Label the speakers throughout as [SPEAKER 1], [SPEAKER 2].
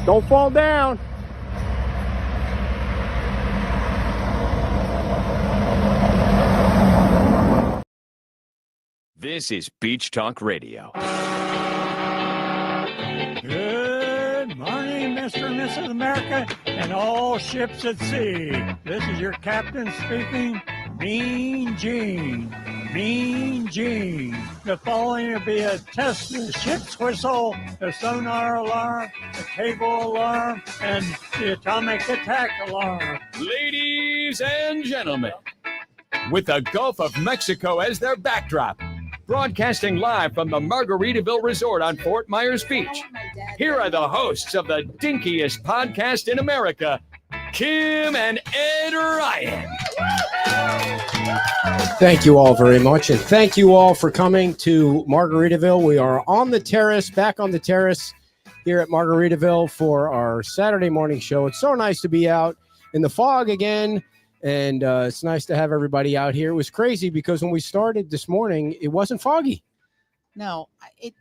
[SPEAKER 1] Don't fall down.
[SPEAKER 2] This is Beach Talk Radio.
[SPEAKER 3] Good morning, Mr. and Mrs. America, and all ships at sea. This is your captain speaking, Mean Gene. Mean Gene. The following will be a test of the ship's whistle, the sonar alarm, the cable alarm, and the atomic attack alarm.
[SPEAKER 2] Ladies and gentlemen, with the Gulf of Mexico as their backdrop, broadcasting live from the Margaritaville Resort on Fort Myers Beach, here are the hosts of the dinkiest podcast in America, Kim and Ed Ryan.
[SPEAKER 1] Thank you all very much, and thank you all for coming to Margaritaville. We are on the terrace, back on the terrace here at Margaritaville for our Saturday morning show. It's so nice to be out in the fog again, and it's nice to have everybody out here. It was crazy because when we started this morning, it wasn't foggy.
[SPEAKER 4] No, it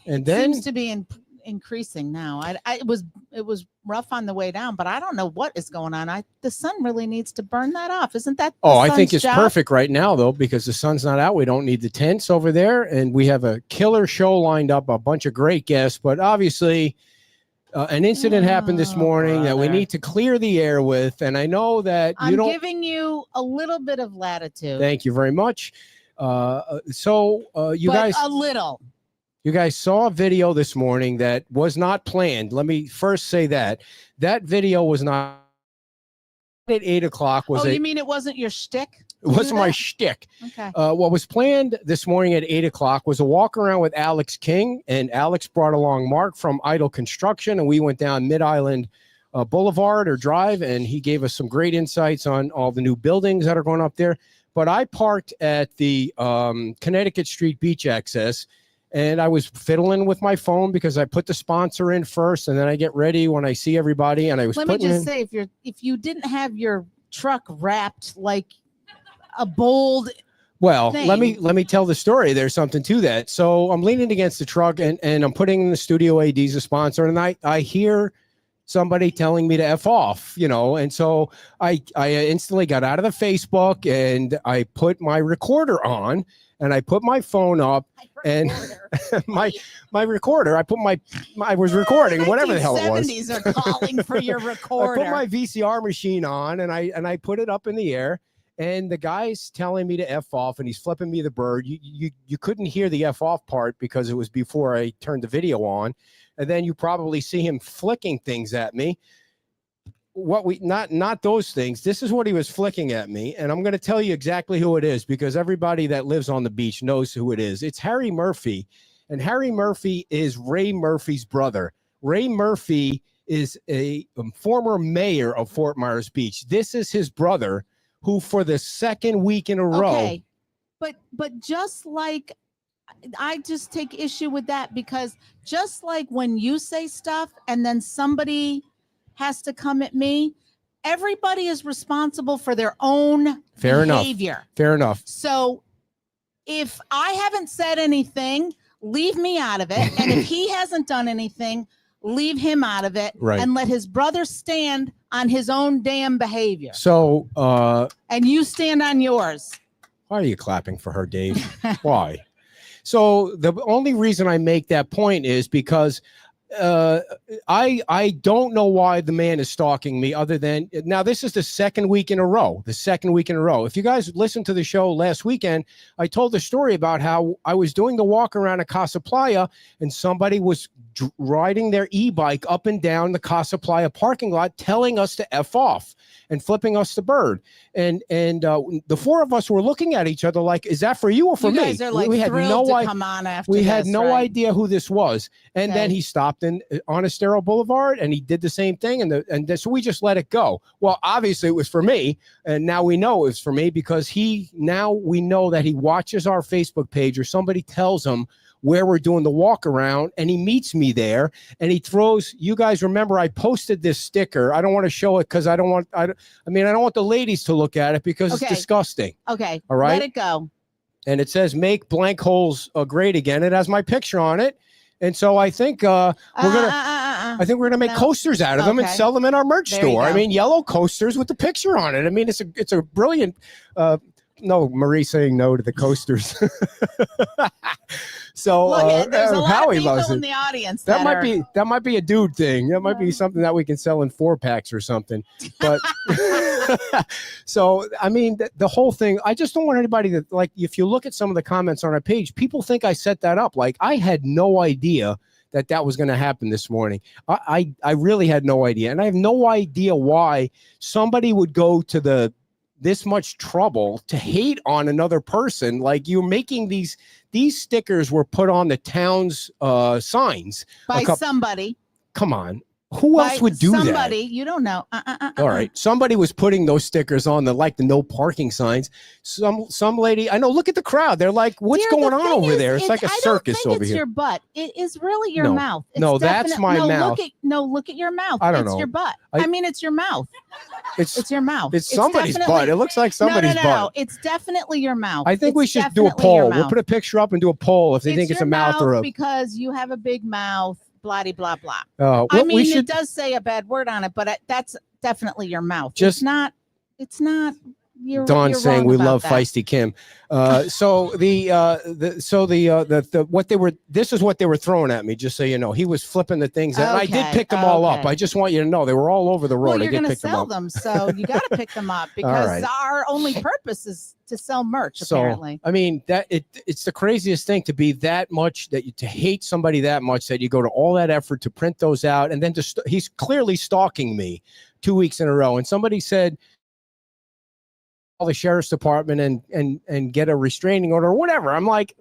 [SPEAKER 1] then
[SPEAKER 4] seems to be increasing now. It was rough on the way down, but I don't know what is going on. The sun really needs to burn that off. Isn't that?
[SPEAKER 1] I think it's perfect right now, though, because the sun's not out. We don't need the tents over there, and we have a killer show lined up, a bunch of great guests, but obviously an incident happened this morning that we need to clear the air with, and I know that
[SPEAKER 4] I'm giving you a little bit of latitude.
[SPEAKER 1] Thank you very much. You guys,
[SPEAKER 4] a little.
[SPEAKER 1] You guys saw a video this morning that was not planned. Let me first say that video was not at 8 o'clock.
[SPEAKER 4] You mean it wasn't your shtick?
[SPEAKER 1] It wasn't my shtick.
[SPEAKER 4] Okay.
[SPEAKER 1] What was planned this morning at 8 o'clock was a walk around with Alex King, and Alex brought along Mark from Idle Construction, and we went down Mid-Island Boulevard or Drive, and he gave us some great insights on all the new buildings that are going up there. But I parked at the Connecticut Street Beach Access, and I was fiddling with my phone because I put the sponsor in first, and then I get ready when I see everybody. And I was.
[SPEAKER 4] Let me just say, if you didn't have your truck wrapped like a bold.
[SPEAKER 1] Well,
[SPEAKER 4] thing.
[SPEAKER 1] let me tell the story. There's something to that. So I'm leaning against the truck, and I'm putting in the Studio AD as a sponsor, and I hear somebody telling me to F off, and so I instantly got out of the Facebook, and I put my recorder on, and I put my phone up, and my recorder, I was recording, whatever the hell it was.
[SPEAKER 4] 70s are calling for your recorder.
[SPEAKER 1] I put my VCR machine on, and I put it up in the air, and the guy's telling me to F off, and he's flipping me the bird. You couldn't hear the F off part because it was before I turned the video on. And then you probably see him flicking things at me. Not those things. This is what he was flicking at me. And I'm going to tell you exactly who it is because everybody that lives on the beach knows who it is. It's Harry Murphy. And Harry Murphy is Ray Murphy's brother. Ray Murphy is a former mayor of Fort Myers Beach. This is his brother who for the second week in a row.
[SPEAKER 4] Okay. But just like I just take issue with that because just like when you say stuff and then somebody has to come at me, everybody is responsible for their own behavior.
[SPEAKER 1] Fair enough.
[SPEAKER 4] So if I haven't said anything, leave me out of it. And if he hasn't done anything, leave him out of it.
[SPEAKER 1] Right.
[SPEAKER 4] And let his brother stand on his own damn behavior.
[SPEAKER 1] So
[SPEAKER 4] and you stand on yours.
[SPEAKER 1] Why are you clapping for her, Dave? Why? So the only reason I make that point is because I don't know why the man is stalking me other than now this is the second week in a row. If you guys listened to the show last weekend, I told the story about how I was doing the walk around at Casa Playa and somebody was riding their e-bike up and down the Casa Playa parking lot telling us to F off and flipping us the bird. And the four of us were looking at each other like, is that for you or for me?
[SPEAKER 4] You guys are like
[SPEAKER 1] we had
[SPEAKER 4] thrilled
[SPEAKER 1] no
[SPEAKER 4] to come on after
[SPEAKER 1] We
[SPEAKER 4] this,
[SPEAKER 1] had no
[SPEAKER 4] right?
[SPEAKER 1] idea who this was. And then he stopped on Estero Boulevard and he did the same thing. So we just let it go. Well, obviously it was for me. And now we know it was for me because we know that he watches our Facebook page or somebody tells him where we're doing the walk around and he meets me there and he throws, you guys remember I posted this sticker. I don't want to show it because I don't want the ladies to look at it because it's disgusting.
[SPEAKER 4] Okay.
[SPEAKER 1] All right.
[SPEAKER 4] Let it go.
[SPEAKER 1] And it says make blank holes great again. It has my picture on it. And so I think we're going to I think we're going to make coasters out of them and sell them in our merch store. I mean, yellow coasters with the picture on it. I mean, it's a brilliant. No, Marie saying no to the coasters. So
[SPEAKER 4] there's a lot
[SPEAKER 1] Howie
[SPEAKER 4] of people
[SPEAKER 1] loves
[SPEAKER 4] in
[SPEAKER 1] it.
[SPEAKER 4] the audience.
[SPEAKER 1] That might be a dude thing. That might be something that we can sell in 4-packs or something. But so I mean, the whole thing. I just don't want anybody to like. If you look at some of the comments on our page, people think I set that up. Like I had no idea that was going to happen this morning. I really had no idea, and I have no idea why somebody would go to this much trouble to hate on another person. Like you're making these stickers were put on the town's signs
[SPEAKER 4] by somebody.
[SPEAKER 1] Come on. Who else would do that?
[SPEAKER 4] Somebody, you don't know.
[SPEAKER 1] All right. Somebody was putting those stickers on the no parking signs. Some lady, I know, look at the crowd. They're like, what's going on over there? It's like a circus over here.
[SPEAKER 4] It's your butt. It is really your mouth.
[SPEAKER 1] No, that's my mouth.
[SPEAKER 4] Look at your mouth.
[SPEAKER 1] I don't know.
[SPEAKER 4] It's your butt. I mean, it's your mouth. It's your mouth.
[SPEAKER 1] It's somebody's butt. It looks like somebody's butt. No.
[SPEAKER 4] It's definitely your mouth.
[SPEAKER 1] I think we should do a poll. We'll put a picture up and do a poll if they think it's a mouth or a.
[SPEAKER 4] Because you have a big mouth. Blah, blah, blah.
[SPEAKER 1] I
[SPEAKER 4] mean, it does say a bad word on it, but that's definitely your mouth. It's not.
[SPEAKER 1] Dawn saying we love feisty Kim. So this is what they were throwing at me. Just so you know, he was flipping the things out. I did pick them all up. I just want you to know they were all over the road.
[SPEAKER 4] Well, you're going to sell them, so you got to pick them up because our only purpose is to sell merch. Apparently,
[SPEAKER 1] I mean it's the craziest thing to be that much to hate somebody that much that you go to all that effort to print those out, and then he's clearly stalking me 2 weeks in a row. And somebody said, the sheriff's department and get a restraining order or whatever. I'm like,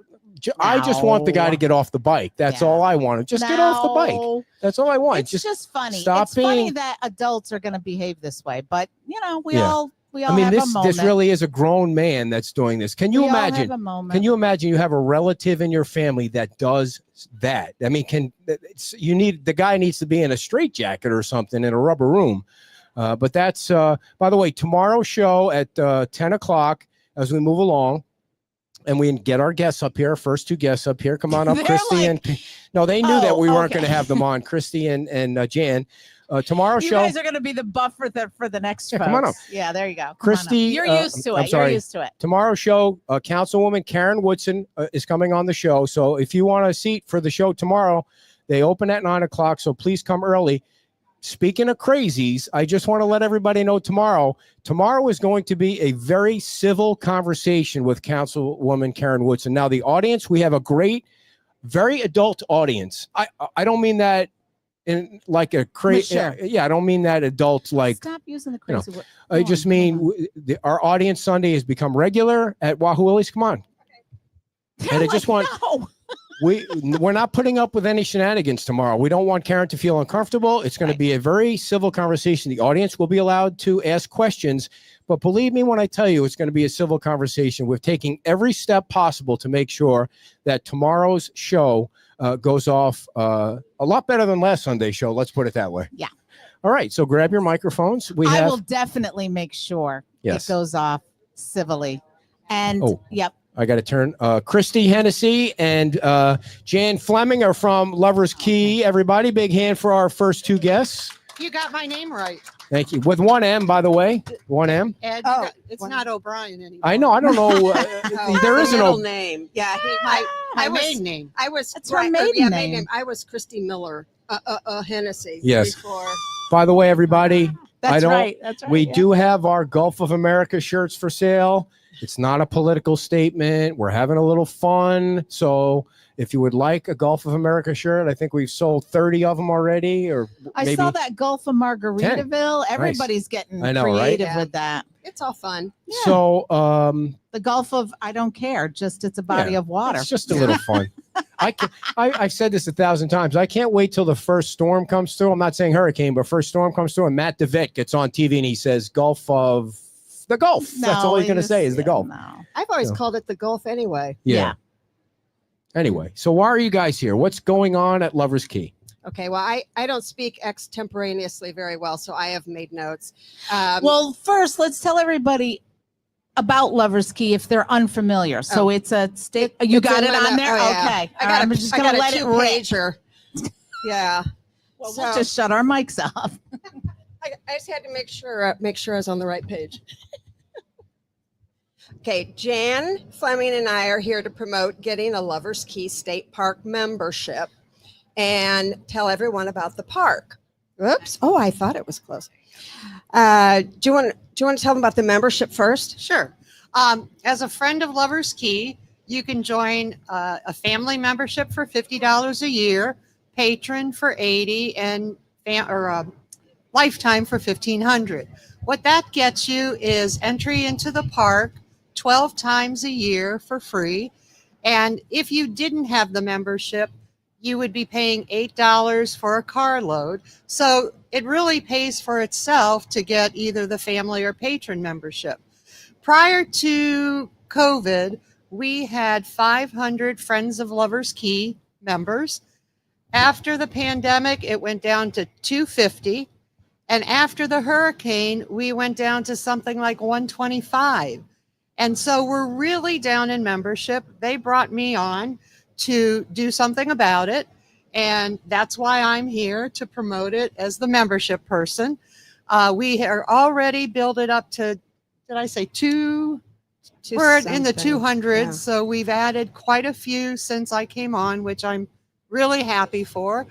[SPEAKER 1] I just want the guy to get off the bike. That's all I want. Just get off the bike. That's all I want.
[SPEAKER 4] It's just funny. It's funny that adults are going to behave this way, but we all
[SPEAKER 1] I mean,
[SPEAKER 4] have a moment.
[SPEAKER 1] This really is a grown man that's doing this. Can you imagine? Can you imagine you have a relative in your family that does that? I mean, the guy needs to be in a straitjacket or something in a rubber room. But that's, by the way, tomorrow's show at 10 o'clock as we move along. And we get our guests up here, first two guests up here. Come on up, Christy. No, they knew that we weren't going to have them on, Christy and Jan. Tomorrow's show. You
[SPEAKER 4] guys are going to be the buffer for the next folks.
[SPEAKER 1] Come on up.
[SPEAKER 4] Yeah, there you go.
[SPEAKER 1] Christy.
[SPEAKER 4] You're used to it. You're used to it.
[SPEAKER 1] Tomorrow's show, Councilwoman Karen Woodson is coming on the show. So if you want a seat for the show tomorrow, they open at 9 o'clock. So please come early. Speaking of crazies, I just want to let everybody know tomorrow is going to be a very civil conversation with Councilwoman Karen Woodson. Now, the audience, we have a great, very adult audience. I don't mean that in like a crazy. Yeah, I don't mean that adult like.
[SPEAKER 4] Stop using the crazy word.
[SPEAKER 1] I just mean our audience Sunday has become regular at Wahoo Willie's. Come on. And I just want.
[SPEAKER 4] No.
[SPEAKER 1] We're not putting up with any shenanigans tomorrow. We don't want Karen to feel uncomfortable. It's going to be a very civil conversation. The audience will be allowed to ask questions, but believe me when I tell you it's going to be a civil conversation. We're taking every step possible to make sure that tomorrow's show goes off a lot better than last Sunday's show. Let's put it that way.
[SPEAKER 4] Yeah.
[SPEAKER 1] All right. So grab your microphones.
[SPEAKER 4] I will definitely make sure it goes off civilly. And yep.
[SPEAKER 1] I got to turn. Christy Hennessy and Jan Fleming are from Lover's Key. Everybody, big hand for our first two guests.
[SPEAKER 5] You got my name right.
[SPEAKER 1] Thank you. With one M, by the way. One M.
[SPEAKER 5] Ed, it's not O'Brien anymore.
[SPEAKER 1] I know. I don't know. There is
[SPEAKER 5] middle name. Yeah, my maiden name.
[SPEAKER 4] That's her maiden name.
[SPEAKER 5] I was Christy Miller Hennessy.
[SPEAKER 1] Yes.
[SPEAKER 5] Before.
[SPEAKER 1] By the way, everybody.
[SPEAKER 4] That's right.
[SPEAKER 1] We do have our Gulf of America shirts for sale. It's not a political statement. We're having a little fun. So if you would like a Gulf of America shirt, I think we've sold 30 of them already. Or
[SPEAKER 4] I saw that Gulf of Margaritaville. 10. Everybody's getting creative with that.
[SPEAKER 5] It's all fun.
[SPEAKER 4] Yeah.
[SPEAKER 1] So
[SPEAKER 4] the Gulf of I don't care. Just it's a body of water.
[SPEAKER 1] It's just a little fun. I've said this 1,000 times. I can't wait till the first storm comes through. I'm not saying hurricane, but first storm comes through and Matt DeVitt gets on TV and he says Gulf of the Gulf.
[SPEAKER 4] No,
[SPEAKER 1] that's all he's going to say is the Gulf.
[SPEAKER 4] No.
[SPEAKER 5] I've always called it the Gulf anyway.
[SPEAKER 1] Yeah. Anyway, so why are you guys here? What's going on at Lover's Key?
[SPEAKER 5] Okay, well, I don't speak extemporaneously very well, so I have made notes.
[SPEAKER 4] Well, first, let's tell everybody about Lover's Key if they're unfamiliar. So it's a state. You got it on there?
[SPEAKER 5] Oh, yeah.
[SPEAKER 4] Okay.
[SPEAKER 5] I'm just going to
[SPEAKER 4] let it
[SPEAKER 5] rip. Yeah.
[SPEAKER 4] Well,
[SPEAKER 5] So-
[SPEAKER 4] we'll just shut our mics off.
[SPEAKER 5] I just had to make sure I was on the right page. Okay, Jan Fleming and I are here to promote getting a Lover's Key State Park membership and tell everyone about the park. Oops! Oh, I thought it was closed. Do you want to tell them about the membership first?
[SPEAKER 6] Sure. As a friend of Lover's Key, you can join a family membership for $50 a year, patron for $80, and lifetime for $1,500. What that gets you is entry into the park 12 times a year for free. And if you didn't have the membership, you would be paying $8 for a carload. So it really pays for itself to get either the family or patron membership. Prior to COVID, we had 500 Friends of Lover's Key members. After the pandemic, it went down to 250. And after the hurricane, we went down to something like 125. And so we're really down in membership. They brought me on to do something about it. And that's why I'm here to promote it as the membership person. We are already built it up to, did I say two? We're in the 200s. Yeah. So we've added quite a few since I came on, which I'm really happy for.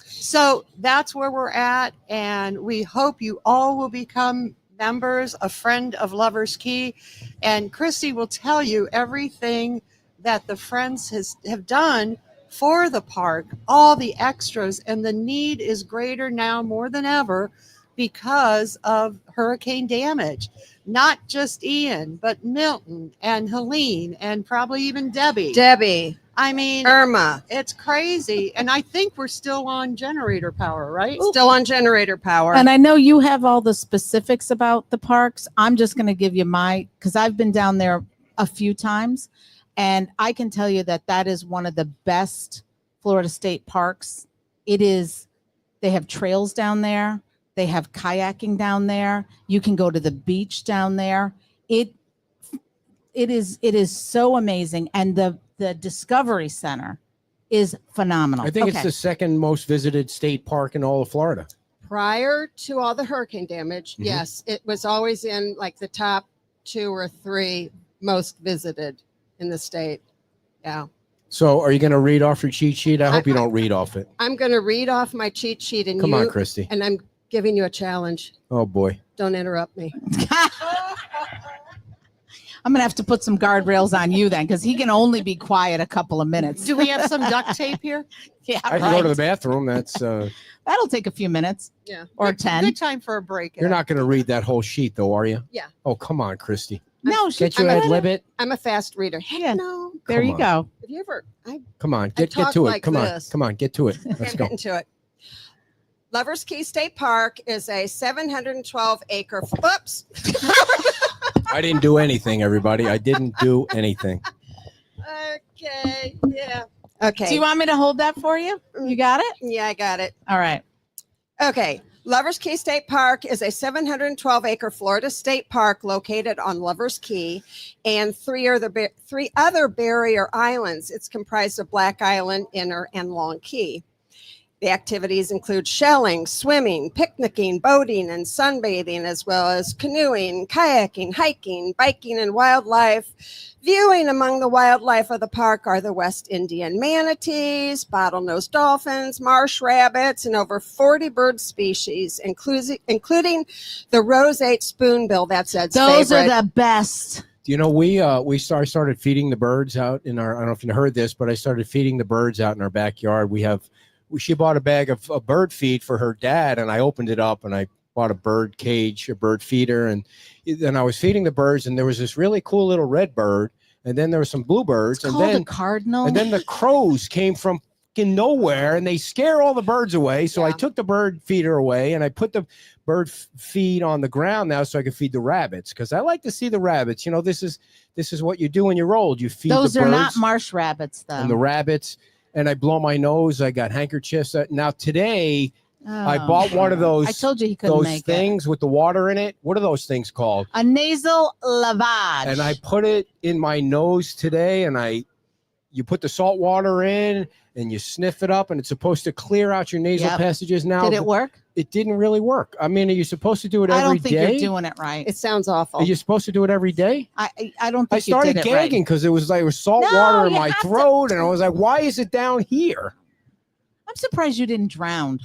[SPEAKER 6] So that's where we're at. And we hope you all will become members, a friend of Lover's Key. And Christy will tell you everything that the friends have done for the park, all the extras, and the need is greater now more than ever because of hurricane damage. Not just Ian, but Milton and Helene and probably even Debbie. I mean,
[SPEAKER 5] Irma.
[SPEAKER 6] It's crazy. And I think we're still on generator power, right?
[SPEAKER 5] Still on generator power.
[SPEAKER 4] And I know you have all the specifics about the parks. I'm just going to give you because I've been down there a few times, and I can tell you that that is one of the best Florida state parks. They have trails down there. They have kayaking down there. You can go to the beach down there. It is so amazing. And the Discovery Center is phenomenal.
[SPEAKER 1] I think it's the second most visited state park in all of Florida.
[SPEAKER 5] Prior to all the hurricane damage, yes, it was always in like the top 2 or 3 most visited in the state. Yeah.
[SPEAKER 1] So are you going to read off your cheat sheet? I hope you don't read off it.
[SPEAKER 5] I'm going to read off my cheat sheet and
[SPEAKER 1] Come on, Christy.
[SPEAKER 5] And I'm giving you a challenge.
[SPEAKER 1] Oh boy.
[SPEAKER 5] Don't interrupt me.
[SPEAKER 4] I'm going to have to put some guardrails on you then, because he can only be quiet a couple of minutes.
[SPEAKER 6] Do we have some duct tape here?
[SPEAKER 4] Yeah,
[SPEAKER 1] I can go to the bathroom. That's
[SPEAKER 4] that'll take a few minutes.
[SPEAKER 5] Yeah.
[SPEAKER 4] Or 10.
[SPEAKER 6] Good time for a break.
[SPEAKER 1] You're not going to read that whole sheet though, are you?
[SPEAKER 5] Yeah.
[SPEAKER 1] Oh, come on, Christy.
[SPEAKER 4] No,
[SPEAKER 1] Get you ad lib it.
[SPEAKER 5] I'm a fast reader. Heck
[SPEAKER 4] Yeah.
[SPEAKER 5] no.
[SPEAKER 4] There
[SPEAKER 1] Come
[SPEAKER 4] you
[SPEAKER 1] on.
[SPEAKER 4] go.
[SPEAKER 5] Have you ever?
[SPEAKER 1] Come on, get
[SPEAKER 5] talk
[SPEAKER 1] to it.
[SPEAKER 5] like
[SPEAKER 1] Come
[SPEAKER 5] this.
[SPEAKER 1] on, get to it. Let's go.
[SPEAKER 5] Get into it. Lover's Key State Park is a 712 acre. Whoops.
[SPEAKER 1] I didn't do anything, everybody. I didn't do anything.
[SPEAKER 5] Okay. Yeah. Okay.
[SPEAKER 4] Do you want me to hold that for you? You got it?
[SPEAKER 5] Yeah, I got it.
[SPEAKER 4] All right.
[SPEAKER 5] Okay. Lover's Key State Park is a 712 acre Florida state park located on Lover's Key and three other barrier islands. It's comprised of Black Island, Inner, and Long Key. The activities include shelling, swimming, picnicking, boating, and sunbathing, as well as canoeing, kayaking, hiking, biking, and wildlife. Viewing among the wildlife of the park are the West Indian manatees, bottlenose dolphins, marsh rabbits, and over 40 bird species, including the roseate spoonbill. That's Ed's
[SPEAKER 4] Those
[SPEAKER 5] favorite.
[SPEAKER 4] are the best.
[SPEAKER 1] You know, we started feeding the birds out in our. I don't know if you heard this, but I started feeding the birds out in our backyard. She bought a bag of bird feed for her dad, and I opened it up and I bought a bird cage, a bird feeder, and then I was feeding the birds, and there was this really cool little red bird, and then there were some bluebirds,
[SPEAKER 4] It's
[SPEAKER 1] and
[SPEAKER 4] called
[SPEAKER 1] then
[SPEAKER 4] a cardinal.
[SPEAKER 1] and then the crows came from fucking nowhere, and they scare all the birds away. So I
[SPEAKER 5] Yeah.
[SPEAKER 1] took the bird feeder away, and I put the bird feed on the ground now so I could feed the rabbits, because I like to see the rabbits. You know, this is what you do when you're old. You feed
[SPEAKER 4] Those
[SPEAKER 1] the
[SPEAKER 4] are
[SPEAKER 1] birds
[SPEAKER 4] not marsh rabbits, though.
[SPEAKER 1] and the rabbits. And I blow my nose. I got handkerchiefs. Now today, I
[SPEAKER 4] Oh.
[SPEAKER 1] bought one of those.
[SPEAKER 4] I told you he couldn't
[SPEAKER 1] those
[SPEAKER 4] make
[SPEAKER 1] things with the water in it. What are those things called?
[SPEAKER 4] it. A nasal lavage.
[SPEAKER 1] And I put it in my nose today, and I you put the salt water in and you sniff it up, and it's supposed to clear out your nasal
[SPEAKER 4] Yep.
[SPEAKER 1] passages. Now,
[SPEAKER 4] Did it work?
[SPEAKER 1] It didn't really work. I mean, are you supposed to do it every day?
[SPEAKER 4] I don't think you're doing it right.
[SPEAKER 5] It sounds awful.
[SPEAKER 1] Are you supposed to do it every day?
[SPEAKER 4] I don't think
[SPEAKER 1] I started
[SPEAKER 4] you did it right.
[SPEAKER 1] gagging because it was like salt
[SPEAKER 4] No,
[SPEAKER 1] water in
[SPEAKER 4] you
[SPEAKER 1] my
[SPEAKER 4] have to-
[SPEAKER 1] throat, and I was like, "Why is it down here?"
[SPEAKER 4] I'm surprised you didn't drown.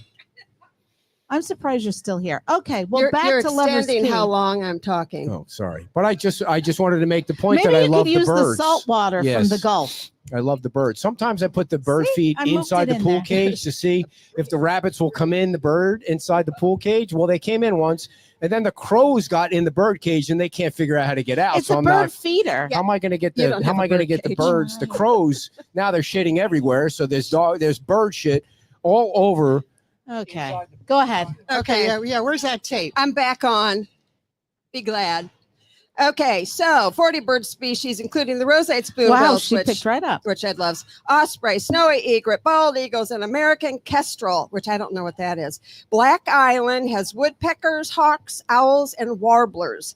[SPEAKER 4] I'm surprised you're still here. Okay, well,
[SPEAKER 5] you're
[SPEAKER 4] back to Lover's
[SPEAKER 5] extending
[SPEAKER 4] Key.
[SPEAKER 5] how long I'm talking.
[SPEAKER 1] Oh, sorry, but I just wanted to make the point
[SPEAKER 4] Maybe
[SPEAKER 1] that I
[SPEAKER 4] you
[SPEAKER 1] love
[SPEAKER 4] could
[SPEAKER 1] the
[SPEAKER 4] use the
[SPEAKER 1] birds.
[SPEAKER 4] salt water from
[SPEAKER 1] Yes.
[SPEAKER 4] the Gulf.
[SPEAKER 1] I love the birds. Sometimes I put the bird
[SPEAKER 4] See?
[SPEAKER 1] feed
[SPEAKER 4] I moved
[SPEAKER 1] inside
[SPEAKER 4] it
[SPEAKER 1] the
[SPEAKER 4] in
[SPEAKER 1] pool
[SPEAKER 4] there.
[SPEAKER 1] cage to see if the rabbits will come in the bird inside the pool cage. Well, they came in once, and then the crows got in the bird cage, and they can't figure out how to get out.
[SPEAKER 4] It's
[SPEAKER 1] so
[SPEAKER 4] a
[SPEAKER 1] I'm
[SPEAKER 4] bird
[SPEAKER 1] not.
[SPEAKER 4] feeder.
[SPEAKER 1] How am I going to get
[SPEAKER 5] You
[SPEAKER 1] the?
[SPEAKER 5] don't
[SPEAKER 1] How
[SPEAKER 5] have
[SPEAKER 1] am
[SPEAKER 5] a
[SPEAKER 1] I going to
[SPEAKER 5] bird
[SPEAKER 1] get the
[SPEAKER 5] cage.
[SPEAKER 1] birds? The
[SPEAKER 4] Right.
[SPEAKER 1] crows now they're shitting everywhere. So there's bird shit all over.
[SPEAKER 4] Okay, go ahead.
[SPEAKER 6] Okay, yeah. Where's that tape?
[SPEAKER 5] I'm back on. Be glad. Okay, so 40 bird species, including the roseate spoonbills,
[SPEAKER 4] Wow, she picked right up.
[SPEAKER 5] which Ed loves, osprey, snowy egret, bald eagles, and American kestrel, which I don't know what that is. Black Island has woodpeckers, hawks, owls, and warblers.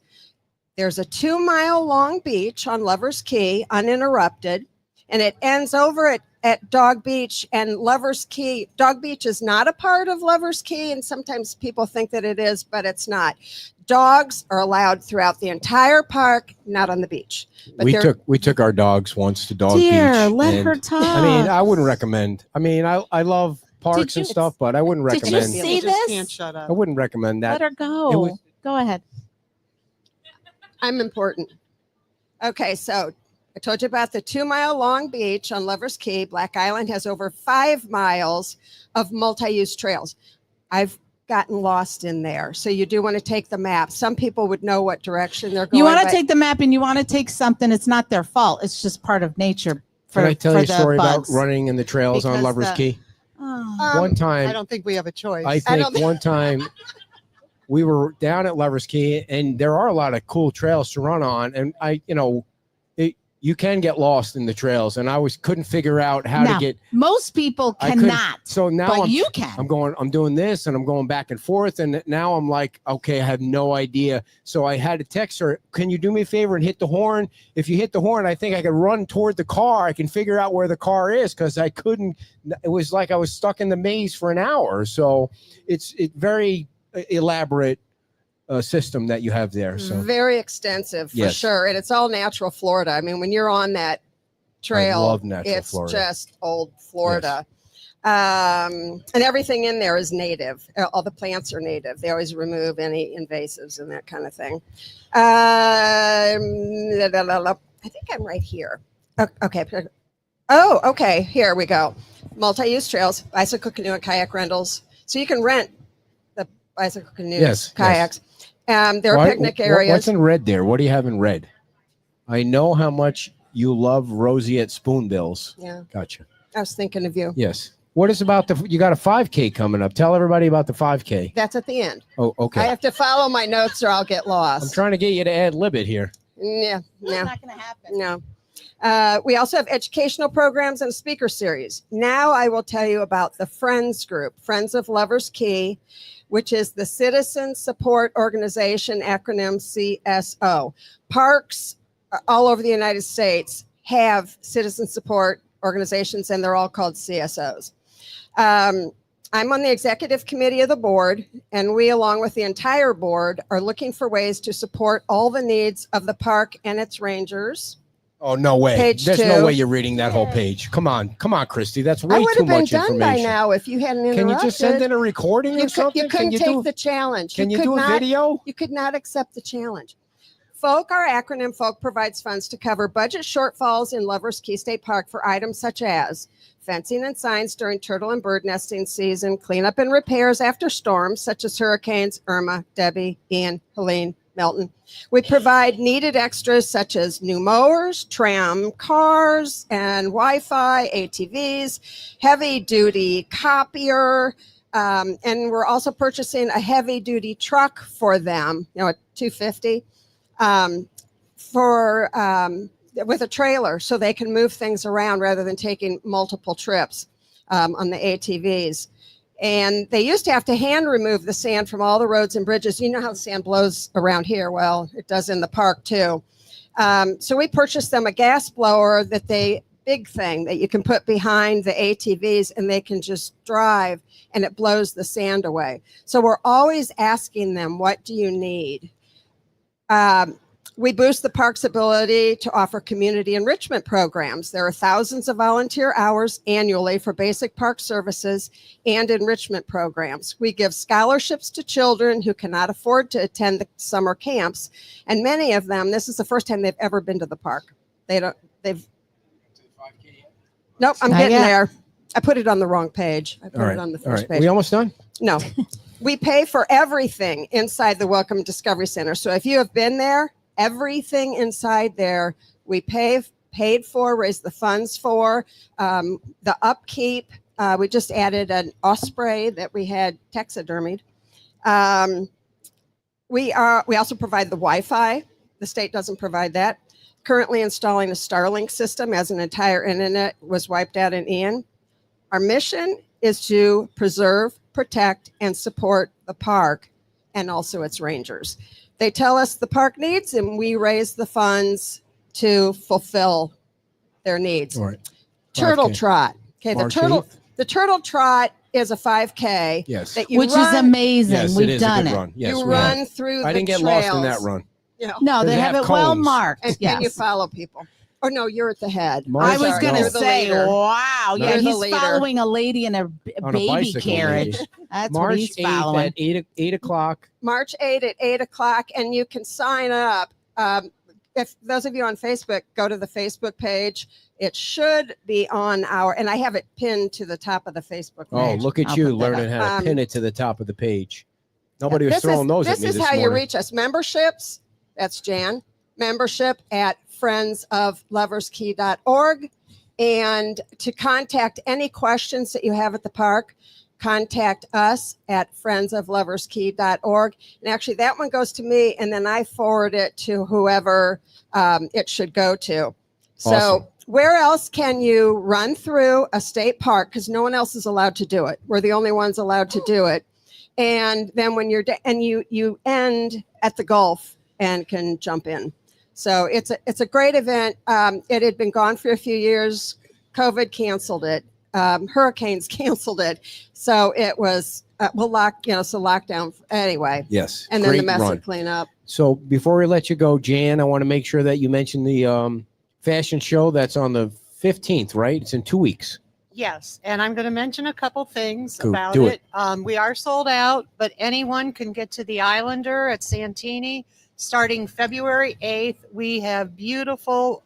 [SPEAKER 5] There's a 2-mile long beach on Lover's Key, uninterrupted, and it ends over at Dog Beach and Lover's Key. Dog Beach is not a part of Lover's Key, and sometimes people think that it is, but it's not. Dogs are allowed throughout the entire park, not on the beach. But they're-
[SPEAKER 1] We took our dogs once to Dog
[SPEAKER 4] Dear,
[SPEAKER 1] Beach.
[SPEAKER 4] let
[SPEAKER 1] and,
[SPEAKER 4] her talk.
[SPEAKER 1] I mean, I wouldn't recommend. I mean, I love parks
[SPEAKER 4] Did
[SPEAKER 1] and
[SPEAKER 4] you-
[SPEAKER 1] stuff, but I wouldn't
[SPEAKER 4] Did you
[SPEAKER 1] recommend.
[SPEAKER 4] see
[SPEAKER 6] You just
[SPEAKER 4] this?
[SPEAKER 6] can't shut
[SPEAKER 1] I
[SPEAKER 6] up.
[SPEAKER 1] wouldn't recommend that.
[SPEAKER 4] Let her go.
[SPEAKER 1] It was-
[SPEAKER 4] Go ahead.
[SPEAKER 5] I'm important. Okay, so I told you about the 2-mile long beach on Lover's Key. Black Island has over 5 miles of multi-use trails. I've gotten lost in there. So you do want to take the map. Some people would know what direction they're going.
[SPEAKER 4] You want to
[SPEAKER 5] but-
[SPEAKER 4] take the map and you want to take something. It's not their fault. It's just part of nature.
[SPEAKER 1] Can I tell you a
[SPEAKER 4] the
[SPEAKER 1] story
[SPEAKER 4] bugs.
[SPEAKER 1] about running in the trails on
[SPEAKER 4] Because
[SPEAKER 1] Lover's
[SPEAKER 4] the-
[SPEAKER 1] Key?
[SPEAKER 4] Oh.
[SPEAKER 1] One
[SPEAKER 6] I
[SPEAKER 1] time,
[SPEAKER 6] don't think we have a choice.
[SPEAKER 1] I
[SPEAKER 5] I
[SPEAKER 1] think
[SPEAKER 5] don't-
[SPEAKER 1] one time we were down at Lover's Key, and there are a lot of cool trails to run on, and you can get lost in the trails, and I couldn't figure out how
[SPEAKER 4] No.
[SPEAKER 1] to get.
[SPEAKER 4] Most people
[SPEAKER 1] I couldn't-
[SPEAKER 4] cannot,
[SPEAKER 1] So now
[SPEAKER 4] but
[SPEAKER 1] I'm
[SPEAKER 4] you can.
[SPEAKER 1] I'm doing this and I'm going back and forth. And now I'm like, okay, I have no idea. So I had to text her, can you do me a favor and hit the horn? If you hit the horn, I think I can run toward the car. I can figure out where the car is, because I couldn't. It was like I was stuck in the maze for an hour. So it's very elaborate system that you have there. So
[SPEAKER 5] Very extensive for
[SPEAKER 1] Yes.
[SPEAKER 5] sure. And it's all natural Florida. I mean, when you're on that trail,
[SPEAKER 1] love natural
[SPEAKER 5] it's
[SPEAKER 1] Florida.
[SPEAKER 5] just old Florida. And everything in there is native. All the plants are native. They always remove any invasives and that kind of thing. I think I'm right here. Okay. Oh, okay. Here we go. Multi-use trails, bicycle, canoe, and kayak rentals. So you can rent the bicycle, canoes,
[SPEAKER 1] Yes,
[SPEAKER 5] kayaks. There are
[SPEAKER 1] Why-
[SPEAKER 5] picnic
[SPEAKER 1] wh-
[SPEAKER 5] areas.
[SPEAKER 1] What's in red there? What do you have in red? I know how much you love roseate spoonbills.
[SPEAKER 5] Yeah,
[SPEAKER 1] Gotcha.
[SPEAKER 5] I was thinking of you.
[SPEAKER 1] Yes. What is about you got a 5K coming up? Tell everybody about the 5K.
[SPEAKER 5] That's at the end.
[SPEAKER 1] Oh,
[SPEAKER 5] I
[SPEAKER 1] okay.
[SPEAKER 5] have to follow my notes or I'll get
[SPEAKER 1] I'm
[SPEAKER 5] lost.
[SPEAKER 1] trying to get you to ad lib it here.
[SPEAKER 5] Yeah,
[SPEAKER 4] It's
[SPEAKER 5] no,
[SPEAKER 4] not going to happen.
[SPEAKER 5] no. We also have educational programs and a speaker series. Now I will tell you about the Friends group, Friends of Lover's Key, which is the Citizen Support Organization, acronym CSO. Parks all over the United States have citizen support organizations, and they're all called CSOs. I'm on the executive committee of the board, and we, along with the entire board, are looking for ways to support all the needs of the park and its rangers.
[SPEAKER 1] Oh, no way.
[SPEAKER 5] Page
[SPEAKER 1] There's
[SPEAKER 5] 2.
[SPEAKER 1] no way you're reading that whole page. Come on, Christy. That's
[SPEAKER 5] I
[SPEAKER 1] way
[SPEAKER 5] would
[SPEAKER 1] too
[SPEAKER 5] have been
[SPEAKER 1] much
[SPEAKER 5] done by
[SPEAKER 1] information.
[SPEAKER 5] now if you hadn't interrupted.
[SPEAKER 1] Can you just send in a recording or something?
[SPEAKER 5] You couldn't
[SPEAKER 1] Can you
[SPEAKER 5] take
[SPEAKER 1] do?
[SPEAKER 5] the challenge.
[SPEAKER 1] Can you
[SPEAKER 5] could
[SPEAKER 1] do a
[SPEAKER 5] not,
[SPEAKER 1] video?
[SPEAKER 5] You could not accept the challenge. FOLK, our acronym, FOLK provides funds to cover budget shortfalls in Lover's Key State Park for items such as fencing and signs during turtle and bird nesting season, cleanup and repairs after storms such as hurricanes Irma, Debbie, Ian, Helene, Milton. We provide needed extras such as new mowers, tram cars, and Wi-Fi, ATVs, heavy-duty copier, and we're also purchasing a heavy-duty truck for them, a 250, with a trailer so they can move things around rather than taking multiple trips on the ATVs. And they used to have to hand remove the sand from all the roads and bridges. You know how the sand blows around here. Well, it does in the park too. So we purchased them a gas blower that they big thing that you can put behind the ATVs and they can just drive and it blows the sand away. So we're always asking them, what do you need? We boost the park's ability to offer community enrichment programs. There are thousands of volunteer hours annually for basic park services and enrichment programs. We give scholarships to children who cannot afford to attend the summer camps. And many of them, this is the first time they've ever been to the park. Nope, I'm
[SPEAKER 4] Not
[SPEAKER 5] getting
[SPEAKER 4] yet.
[SPEAKER 5] there. I put it on the wrong page. I put
[SPEAKER 1] All right.
[SPEAKER 5] it on the
[SPEAKER 1] All
[SPEAKER 5] first
[SPEAKER 1] right.
[SPEAKER 5] page.
[SPEAKER 1] We almost done?
[SPEAKER 5] No. We pay for everything inside the Welcome Discovery Center. So if you have been there, everything inside there, we paid for, raised the funds for. The upkeep, we just added an osprey that we had taxidermied. We also provide the Wi-Fi. The state doesn't provide that. Currently installing a Starlink system as an entire internet was wiped out in Ian. Our mission is to preserve, protect, and support the park and also its rangers. They tell us the park needs, and we raise the funds to fulfill their needs.
[SPEAKER 1] All right.
[SPEAKER 5] Turtle
[SPEAKER 1] 5K.
[SPEAKER 5] Trot. Okay,
[SPEAKER 1] March
[SPEAKER 5] the Turtle Trot is a 5K
[SPEAKER 1] Yes.
[SPEAKER 5] that you
[SPEAKER 4] Which
[SPEAKER 5] run,
[SPEAKER 4] is amazing.
[SPEAKER 1] Yes,
[SPEAKER 4] We've
[SPEAKER 1] it is a
[SPEAKER 4] done
[SPEAKER 1] good
[SPEAKER 4] it.
[SPEAKER 1] run. Yes,
[SPEAKER 5] you
[SPEAKER 1] we have.
[SPEAKER 5] run through
[SPEAKER 1] I
[SPEAKER 5] the
[SPEAKER 1] didn't get
[SPEAKER 5] trails.
[SPEAKER 1] lost in that run.
[SPEAKER 5] You know,
[SPEAKER 4] No, they
[SPEAKER 1] They
[SPEAKER 4] have
[SPEAKER 1] have
[SPEAKER 4] it well
[SPEAKER 1] cones.
[SPEAKER 4] marked.
[SPEAKER 5] and
[SPEAKER 4] Yes.
[SPEAKER 5] you follow people. Oh no, you're at the head.
[SPEAKER 1] March-
[SPEAKER 4] I was
[SPEAKER 5] Sorry,
[SPEAKER 4] going
[SPEAKER 5] you're
[SPEAKER 4] to
[SPEAKER 5] the
[SPEAKER 4] say,
[SPEAKER 5] leader.
[SPEAKER 4] wow.
[SPEAKER 1] No.
[SPEAKER 4] Yeah,
[SPEAKER 5] You're the
[SPEAKER 4] he's
[SPEAKER 5] leader.
[SPEAKER 4] following a lady in a
[SPEAKER 1] On a
[SPEAKER 4] baby
[SPEAKER 1] bicycle,
[SPEAKER 4] carriage.
[SPEAKER 1] lady.
[SPEAKER 4] That's what
[SPEAKER 1] March
[SPEAKER 4] he's
[SPEAKER 1] 8th
[SPEAKER 4] following.
[SPEAKER 1] at 8 o'clock.
[SPEAKER 5] March 8 at 8 o'clock, and you can sign up. If those of you on Facebook, go to the Facebook page. It should be on and I have it pinned to the top of the Facebook page.
[SPEAKER 1] Oh, look at
[SPEAKER 4] I'll
[SPEAKER 1] you
[SPEAKER 4] put that
[SPEAKER 1] learning how to
[SPEAKER 5] up.
[SPEAKER 1] pin it to the top of the page. Nobody was
[SPEAKER 5] This
[SPEAKER 1] throwing those at
[SPEAKER 5] this
[SPEAKER 1] me
[SPEAKER 5] is
[SPEAKER 1] this
[SPEAKER 5] how you
[SPEAKER 1] morning.
[SPEAKER 5] reach us. Memberships, that's Jan. Membership at friendsofloverskey.org. And to contact any questions that you have at the park, contact us at friendsofloverskey.org. And actually, that one goes to me, and then I forward it to whoever it should go to. So
[SPEAKER 1] Awesome.
[SPEAKER 5] where else can you run through a state park? Because no one else is allowed to do it. We're the only ones allowed to do it. And then when you're you end at the Gulf and can jump in. So it's a great event. It had been gone for a few years. COVID canceled it. Hurricanes canceled it. So it was lockdown anyway.
[SPEAKER 1] Yes.
[SPEAKER 5] And then the
[SPEAKER 1] Great
[SPEAKER 5] mess
[SPEAKER 1] run.
[SPEAKER 5] would clean up.
[SPEAKER 1] So before we let you go, Jan, I want to make sure that you mention the fashion show that's on the 15th, right? It's in 2 weeks.
[SPEAKER 6] Yes, and I'm going to mention a couple things
[SPEAKER 1] Cool.
[SPEAKER 6] about
[SPEAKER 1] Do
[SPEAKER 6] it. We are sold out, but anyone can get to the Islander at Santini starting February 8th. We have beautiful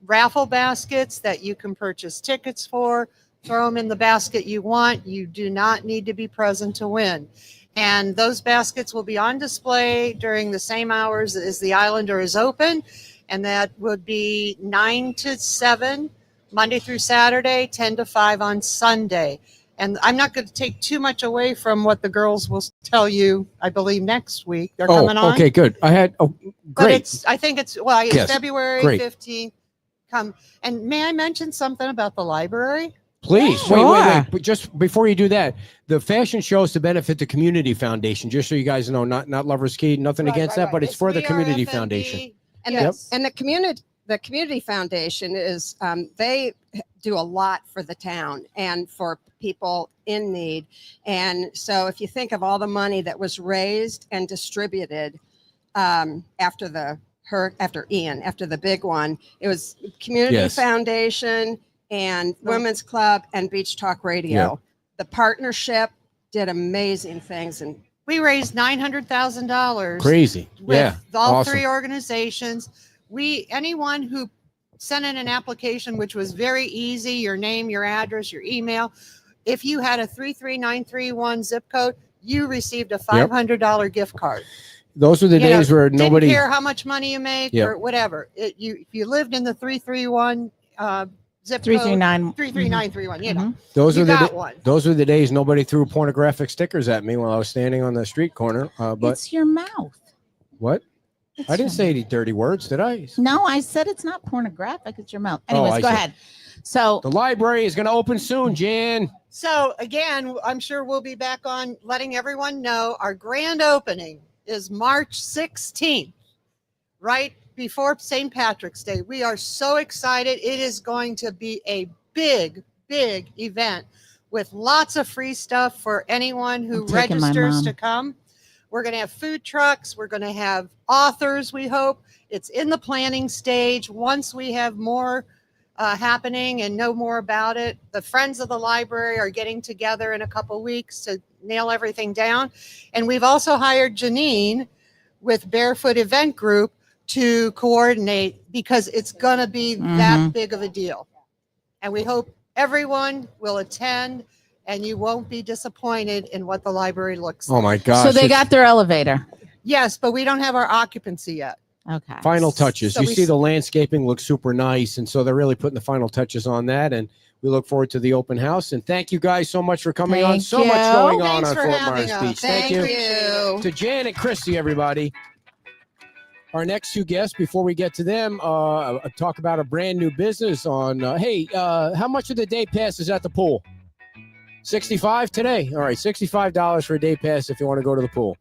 [SPEAKER 6] raffle baskets that you can purchase tickets for. Throw them in the basket you want. You do not need to be present to win. And those baskets will be on display during the same hours as the Islander is open. And that would be 9 to 7, Monday through Saturday, 10 to 5 on Sunday. And I'm not going to take too much away from what the girls will tell you, I believe, next week. They're coming on.
[SPEAKER 1] Okay, good.
[SPEAKER 6] But
[SPEAKER 1] Great.
[SPEAKER 6] I think it's
[SPEAKER 1] Yes,
[SPEAKER 6] February
[SPEAKER 1] great.
[SPEAKER 6] 15th. Come. And may I mention something about the library?
[SPEAKER 1] Please.
[SPEAKER 4] Sure.
[SPEAKER 1] Wait. But just before you do that, the fashion show is to benefit the Community Foundation, just so you guys know, not Lovers Key, nothing
[SPEAKER 5] Right,
[SPEAKER 1] against
[SPEAKER 5] right,
[SPEAKER 1] that, but
[SPEAKER 5] right.
[SPEAKER 1] it's for the
[SPEAKER 6] We are
[SPEAKER 1] Community
[SPEAKER 6] FND.
[SPEAKER 1] Foundation.
[SPEAKER 5] And
[SPEAKER 6] Yes.
[SPEAKER 5] the community foundation is they do a lot for the town and for people in need. And so if you think of all the money that was raised and distributed after Ian, after the big one, it was Community
[SPEAKER 1] Yes.
[SPEAKER 5] Foundation and Women's Club and Beach Talk Radio.
[SPEAKER 1] Yeah.
[SPEAKER 5] The partnership did amazing things. And
[SPEAKER 6] We raised $900,000
[SPEAKER 1] Crazy.
[SPEAKER 6] with
[SPEAKER 1] Yeah.
[SPEAKER 6] all
[SPEAKER 1] awesome.
[SPEAKER 6] three organizations. Anyone who sent in an application, which was very easy, your name, your address, your email. If you had a 33931 zip code, you received a $500 gift card.
[SPEAKER 1] Those were the
[SPEAKER 6] You know,
[SPEAKER 1] days where nobody.
[SPEAKER 6] didn't care how much money you make
[SPEAKER 1] Yep.
[SPEAKER 6] or whatever. If you lived in the 331 zip code,
[SPEAKER 4] 339.
[SPEAKER 6] 33931, you know,
[SPEAKER 1] Those
[SPEAKER 6] you
[SPEAKER 1] were the
[SPEAKER 6] got one.
[SPEAKER 1] those were the days nobody threw pornographic stickers at me while I was standing on the street corner. But
[SPEAKER 4] It's your mouth.
[SPEAKER 1] what?
[SPEAKER 4] It's
[SPEAKER 1] I didn't
[SPEAKER 4] your
[SPEAKER 1] say any dirty words, did I?
[SPEAKER 4] No, I said it's not pornographic. It's your mouth.
[SPEAKER 1] Oh,
[SPEAKER 4] Anyways,
[SPEAKER 1] I
[SPEAKER 4] go
[SPEAKER 1] see.
[SPEAKER 4] ahead. So
[SPEAKER 1] The library is going to open soon, Jan.
[SPEAKER 6] So again, I'm sure we'll be back on letting everyone know our grand opening is March 16th, right before St. Patrick's Day. We are so excited. It is going to be a big event with lots of free stuff for anyone who
[SPEAKER 4] I'm taking my
[SPEAKER 6] registers
[SPEAKER 4] mom.
[SPEAKER 6] to come. We're going to have food trucks. We're going to have authors, we hope. It's in the planning stage. Once we have more happening and know more about it, the Friends of the Library are getting together in a couple weeks to nail everything down. And we've also hired Janine with Barefoot Event Group to coordinate, because it's going to be that big of a deal. And we hope everyone will attend and you won't be disappointed in what the library looks like.
[SPEAKER 1] Oh my gosh.
[SPEAKER 4] So they got their elevator.
[SPEAKER 6] Yes, but we don't have our occupancy yet.
[SPEAKER 4] Okay.
[SPEAKER 1] Final touches.
[SPEAKER 6] So
[SPEAKER 1] You
[SPEAKER 6] we
[SPEAKER 1] see
[SPEAKER 6] s-
[SPEAKER 1] the landscaping looks super nice. And so they're really putting the final touches on that. And we look forward to the open house. And thank you guys so much for coming on.
[SPEAKER 4] Thank
[SPEAKER 1] So much
[SPEAKER 4] you.
[SPEAKER 1] going on
[SPEAKER 6] Thanks
[SPEAKER 1] on
[SPEAKER 6] for
[SPEAKER 1] Fort
[SPEAKER 6] having
[SPEAKER 1] Myers
[SPEAKER 6] us.
[SPEAKER 1] Beach. Thank you. To Jan and Christy, everybody. Our next two guests, before we get to them, talk about a brand new business on, how much of the day pass is at the pool? $65 today. All right, $65 for a day pass if you want to go to the pool.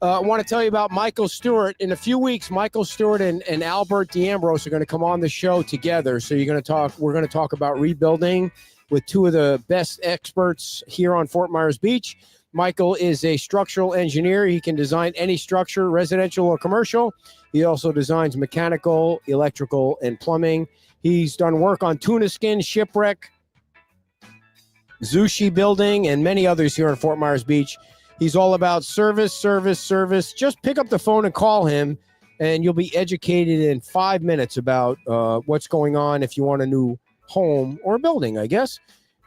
[SPEAKER 1] I want to tell you about Michael Stewart. In a few weeks, Michael Stewart and Albert D'Ambrose are going to come on the show together. So we're going to talk about rebuilding with two of the best experts here on Fort Myers Beach. Michael is a structural engineer. He can design any structure, residential or commercial. He also designs mechanical, electrical, and plumbing. He's done work on tuna skin, shipwreck, Zushi building, and many others here in Fort Myers Beach. He's all about service. Just pick up the phone and call him, and you'll be educated in 5 minutes about what's going on if you want a new home or building, I guess.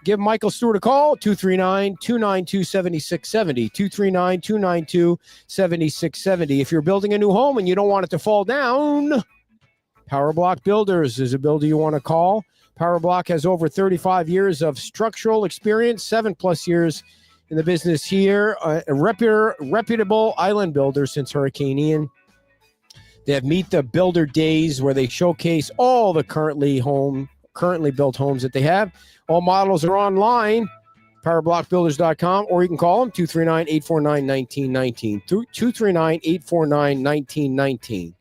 [SPEAKER 1] Give Michael Stewart a call, 239-292-7670, 239-292-7670. If you're building a new home and you don't want it to fall down, Power Block Builders is a builder you want to call. Power Block has over 35 years of structural experience, 7+ years in the business here. A reputable island builder since Hurricane Ian. They have Meet the Builder Days where they showcase all the currently built homes that they have. All models are online, powerblockbuilders.com, or you can call them 239-849-1919, 239-849-1919.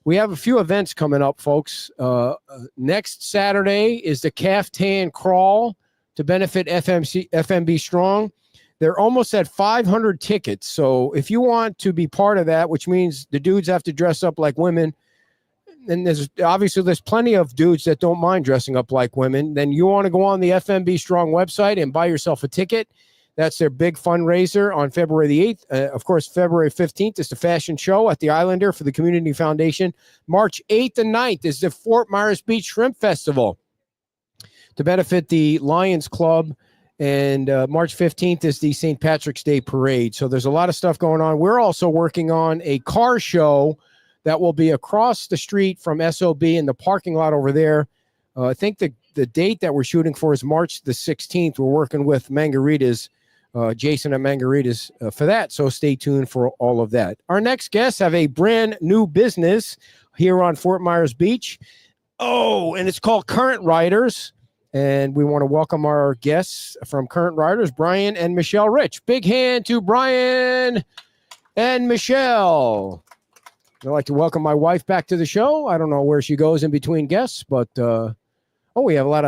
[SPEAKER 1] We have a few events coming up, folks. Next Saturday is the Caftan Crawl to benefit FMB Strong. They're almost at 500 tickets. So if you want to be part of that, which means the dudes have to dress up like women, and there's plenty of dudes that don't mind dressing up like women, then you want to go on the FMB Strong website and buy yourself a ticket. That's their big fundraiser on February the 8th. Of course, February 15th is the fashion show at the Islander for the Community Foundation. March 8th and 9th is the Fort Myers Beach Shrimp Festival to benefit the Lions Club. And March 15th is the St. Patrick's Day Parade. So there's a lot of stuff going on. We're also working on a car show that will be across the street from SOB in the parking lot over there. I think the date that we're shooting for is March the 16th. We're working with Margaritas, Jason at Margaritas for that. So stay tuned for all of that. Our next guests have a brand new business here on Fort Myers Beach. Oh, and it's called Current Riders. And we want to welcome our guests from Current Riders, Brian and Michelle Rich. Big hand to Brian and Michelle. I'd like to welcome my wife back to the show. I don't know where she goes in between guests, but we have a lot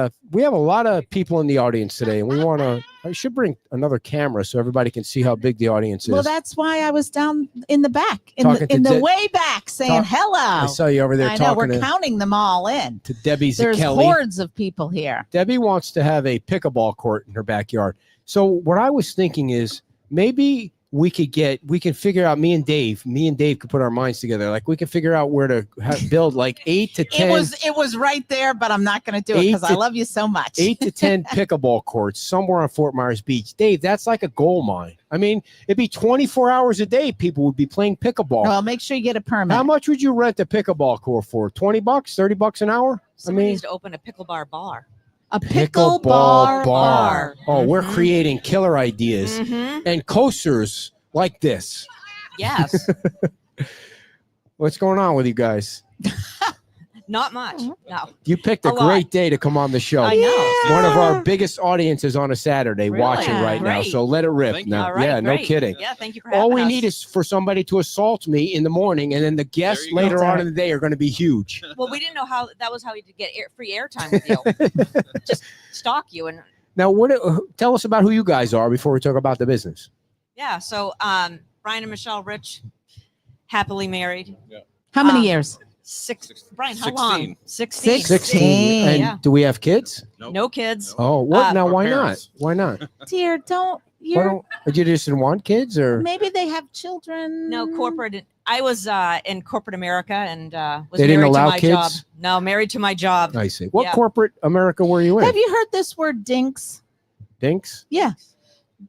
[SPEAKER 1] of people in the audience today, and I should bring another camera so everybody can see how big the audience is.
[SPEAKER 4] Well, that's why I was down in the back, in
[SPEAKER 1] Talking
[SPEAKER 4] the
[SPEAKER 1] to
[SPEAKER 4] way back, saying hello.
[SPEAKER 1] I saw you over there
[SPEAKER 4] I know,
[SPEAKER 1] talking
[SPEAKER 4] we're counting them all in.
[SPEAKER 1] to Debbie
[SPEAKER 4] There's
[SPEAKER 1] Kelly.
[SPEAKER 4] hordes of people here.
[SPEAKER 1] Debbie wants to have a pickleball court in her backyard. So what I was thinking is maybe we can figure out, me and Dave could put our minds together. Like we can figure out where to build like 8 to 10.
[SPEAKER 4] It was right there, but I'm not going to do it because I love you so much.
[SPEAKER 1] 8 to 10 pickleball courts somewhere on Fort Myers Beach. Dave, that's like a gold mine. I mean, it'd be 24 hours a day. People would be playing pickleball.
[SPEAKER 4] Well, make sure you get a permit.
[SPEAKER 1] How much would you rent a pickleball court for? $20, $30 an hour?
[SPEAKER 7] Somebody needs to open a picklebar bar.
[SPEAKER 4] A pickleball bar.
[SPEAKER 1] Oh, we're creating killer ideas and coasters like this.
[SPEAKER 7] Yes.
[SPEAKER 1] What's going on with you guys?
[SPEAKER 7] Not much. No.
[SPEAKER 1] You picked a
[SPEAKER 7] A lot.
[SPEAKER 1] great day to come on the show.
[SPEAKER 7] I know.
[SPEAKER 1] One of our biggest audiences on a Saturday
[SPEAKER 7] Really?
[SPEAKER 1] watching right now.
[SPEAKER 7] Great.
[SPEAKER 1] So let it rip.
[SPEAKER 8] Thank you.
[SPEAKER 1] Now.
[SPEAKER 7] All right.
[SPEAKER 1] Yeah, no
[SPEAKER 7] great.
[SPEAKER 1] kidding.
[SPEAKER 7] Yeah. Thank you for having
[SPEAKER 1] All we
[SPEAKER 7] us.
[SPEAKER 1] need is for somebody to assault me in the morning, and then the guests
[SPEAKER 8] There you go.
[SPEAKER 1] later on in the day are going to be huge.
[SPEAKER 7] Well, we didn't know how that was how you could get free airtime with you. Just stalk you and
[SPEAKER 1] Now, tell us about who you guys are before we talk about the business.
[SPEAKER 7] yeah. So Brian and Michelle Rich, happily married.
[SPEAKER 4] How many
[SPEAKER 7] Um,
[SPEAKER 4] years?
[SPEAKER 7] Brian, how
[SPEAKER 8] 16.
[SPEAKER 7] long? 16.
[SPEAKER 1] 16. And
[SPEAKER 7] Yeah.
[SPEAKER 1] do we have kids?
[SPEAKER 8] Nope.
[SPEAKER 7] No kids.
[SPEAKER 1] Oh, what? Now,
[SPEAKER 8] Or
[SPEAKER 1] why
[SPEAKER 8] parents.
[SPEAKER 1] not? Why not?
[SPEAKER 4] Dear, don't.
[SPEAKER 1] Why
[SPEAKER 4] You're,
[SPEAKER 1] don't you just didn't want kids, or
[SPEAKER 4] maybe they have children.
[SPEAKER 7] No corporate. I was in corporate America and was
[SPEAKER 1] They didn't
[SPEAKER 7] married
[SPEAKER 1] allow
[SPEAKER 7] to my job.
[SPEAKER 1] kids?
[SPEAKER 7] No, married to my job.
[SPEAKER 1] I see. What
[SPEAKER 7] Yeah.
[SPEAKER 1] corporate America were you in?
[SPEAKER 4] Have you heard this word dinks?
[SPEAKER 1] Dinks?
[SPEAKER 4] Yeah.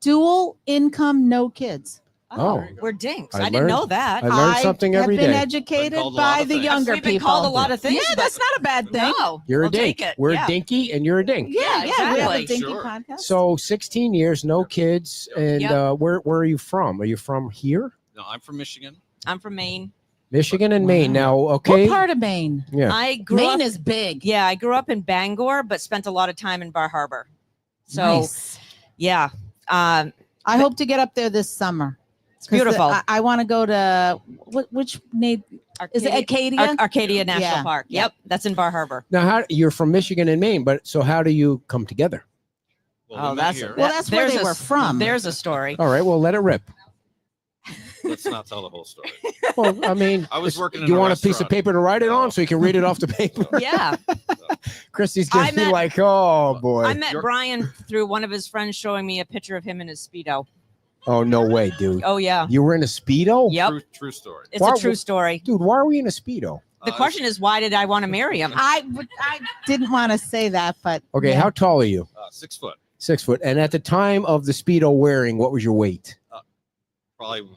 [SPEAKER 4] Dual income, no kids.
[SPEAKER 1] Oh.
[SPEAKER 7] We're dinks.
[SPEAKER 1] I
[SPEAKER 7] I, didn't know
[SPEAKER 1] learned-
[SPEAKER 7] that.
[SPEAKER 1] I learned something every
[SPEAKER 4] have been
[SPEAKER 1] day.
[SPEAKER 4] educated
[SPEAKER 8] Been called a lot
[SPEAKER 4] by
[SPEAKER 8] of
[SPEAKER 4] the
[SPEAKER 8] things.
[SPEAKER 4] younger
[SPEAKER 7] We've been
[SPEAKER 4] people.
[SPEAKER 7] called a lot of things.
[SPEAKER 4] Yeah,
[SPEAKER 7] but
[SPEAKER 4] that's not a bad thing.
[SPEAKER 7] No,
[SPEAKER 1] You're
[SPEAKER 7] we'll
[SPEAKER 1] a dink.
[SPEAKER 7] take it.
[SPEAKER 1] We're
[SPEAKER 7] yeah.
[SPEAKER 1] a dinky, and you're a dink.
[SPEAKER 4] Yeah,
[SPEAKER 7] Yeah,
[SPEAKER 4] yeah. We have a
[SPEAKER 7] exactly.
[SPEAKER 4] dinky
[SPEAKER 8] Sure.
[SPEAKER 4] podcast.
[SPEAKER 1] So 16 years, no kids, and
[SPEAKER 7] Yep.
[SPEAKER 1] where are you from? Are you from here,
[SPEAKER 8] No, I'm from Michigan.
[SPEAKER 7] I'm from Maine.
[SPEAKER 1] Michigan and Maine? Now,
[SPEAKER 4] What
[SPEAKER 1] okay,
[SPEAKER 4] part of Maine?
[SPEAKER 1] yeah.
[SPEAKER 7] I grew
[SPEAKER 4] Maine
[SPEAKER 7] up.
[SPEAKER 4] is big.
[SPEAKER 7] Yeah, I grew up in Bangor, but spent a lot of time in Bar Harbor. So
[SPEAKER 4] Nice.
[SPEAKER 7] yeah,
[SPEAKER 4] I hope to get up there this summer.
[SPEAKER 7] it's beautiful.
[SPEAKER 4] I want to go to which name is it? Acadia.
[SPEAKER 7] Arcadia National
[SPEAKER 4] Yeah,
[SPEAKER 7] Park.
[SPEAKER 4] yeah.
[SPEAKER 7] Yep, that's in Bar Harbor.
[SPEAKER 1] Now, you're from Michigan and Maine, but so how do you come together?
[SPEAKER 8] Well, we met here.
[SPEAKER 4] Well, that's where
[SPEAKER 7] there's
[SPEAKER 4] they
[SPEAKER 7] a
[SPEAKER 4] were from.
[SPEAKER 7] There's a story.
[SPEAKER 1] All right, well, let it rip.
[SPEAKER 8] Let's not tell the whole story.
[SPEAKER 1] Well, I mean,
[SPEAKER 8] I was working in
[SPEAKER 1] you
[SPEAKER 8] a
[SPEAKER 1] want a piece of
[SPEAKER 8] restaurant.
[SPEAKER 1] paper to write it on
[SPEAKER 8] No.
[SPEAKER 1] so you can read it off the paper?
[SPEAKER 7] Yeah,
[SPEAKER 1] Christy's
[SPEAKER 7] I
[SPEAKER 1] gonna be
[SPEAKER 7] met-
[SPEAKER 1] like, oh boy.
[SPEAKER 7] I met
[SPEAKER 8] You're-
[SPEAKER 7] Brian through one of his friends showing me a picture of him in his Speedo.
[SPEAKER 1] Oh, no way, dude.
[SPEAKER 7] Oh yeah,
[SPEAKER 1] You were in a Speedo?
[SPEAKER 7] yep,
[SPEAKER 8] True story.
[SPEAKER 7] it's
[SPEAKER 1] Why-
[SPEAKER 7] a true story.
[SPEAKER 1] Dude, why are we in a Speedo?
[SPEAKER 7] The question is, why did I want to marry him?
[SPEAKER 4] I didn't want to say that, but
[SPEAKER 1] Okay,
[SPEAKER 4] yeah.
[SPEAKER 1] how tall are you?
[SPEAKER 8] 6 foot,
[SPEAKER 1] 6 foot. And at the time of the Speedo wearing, what was your weight?
[SPEAKER 8] probably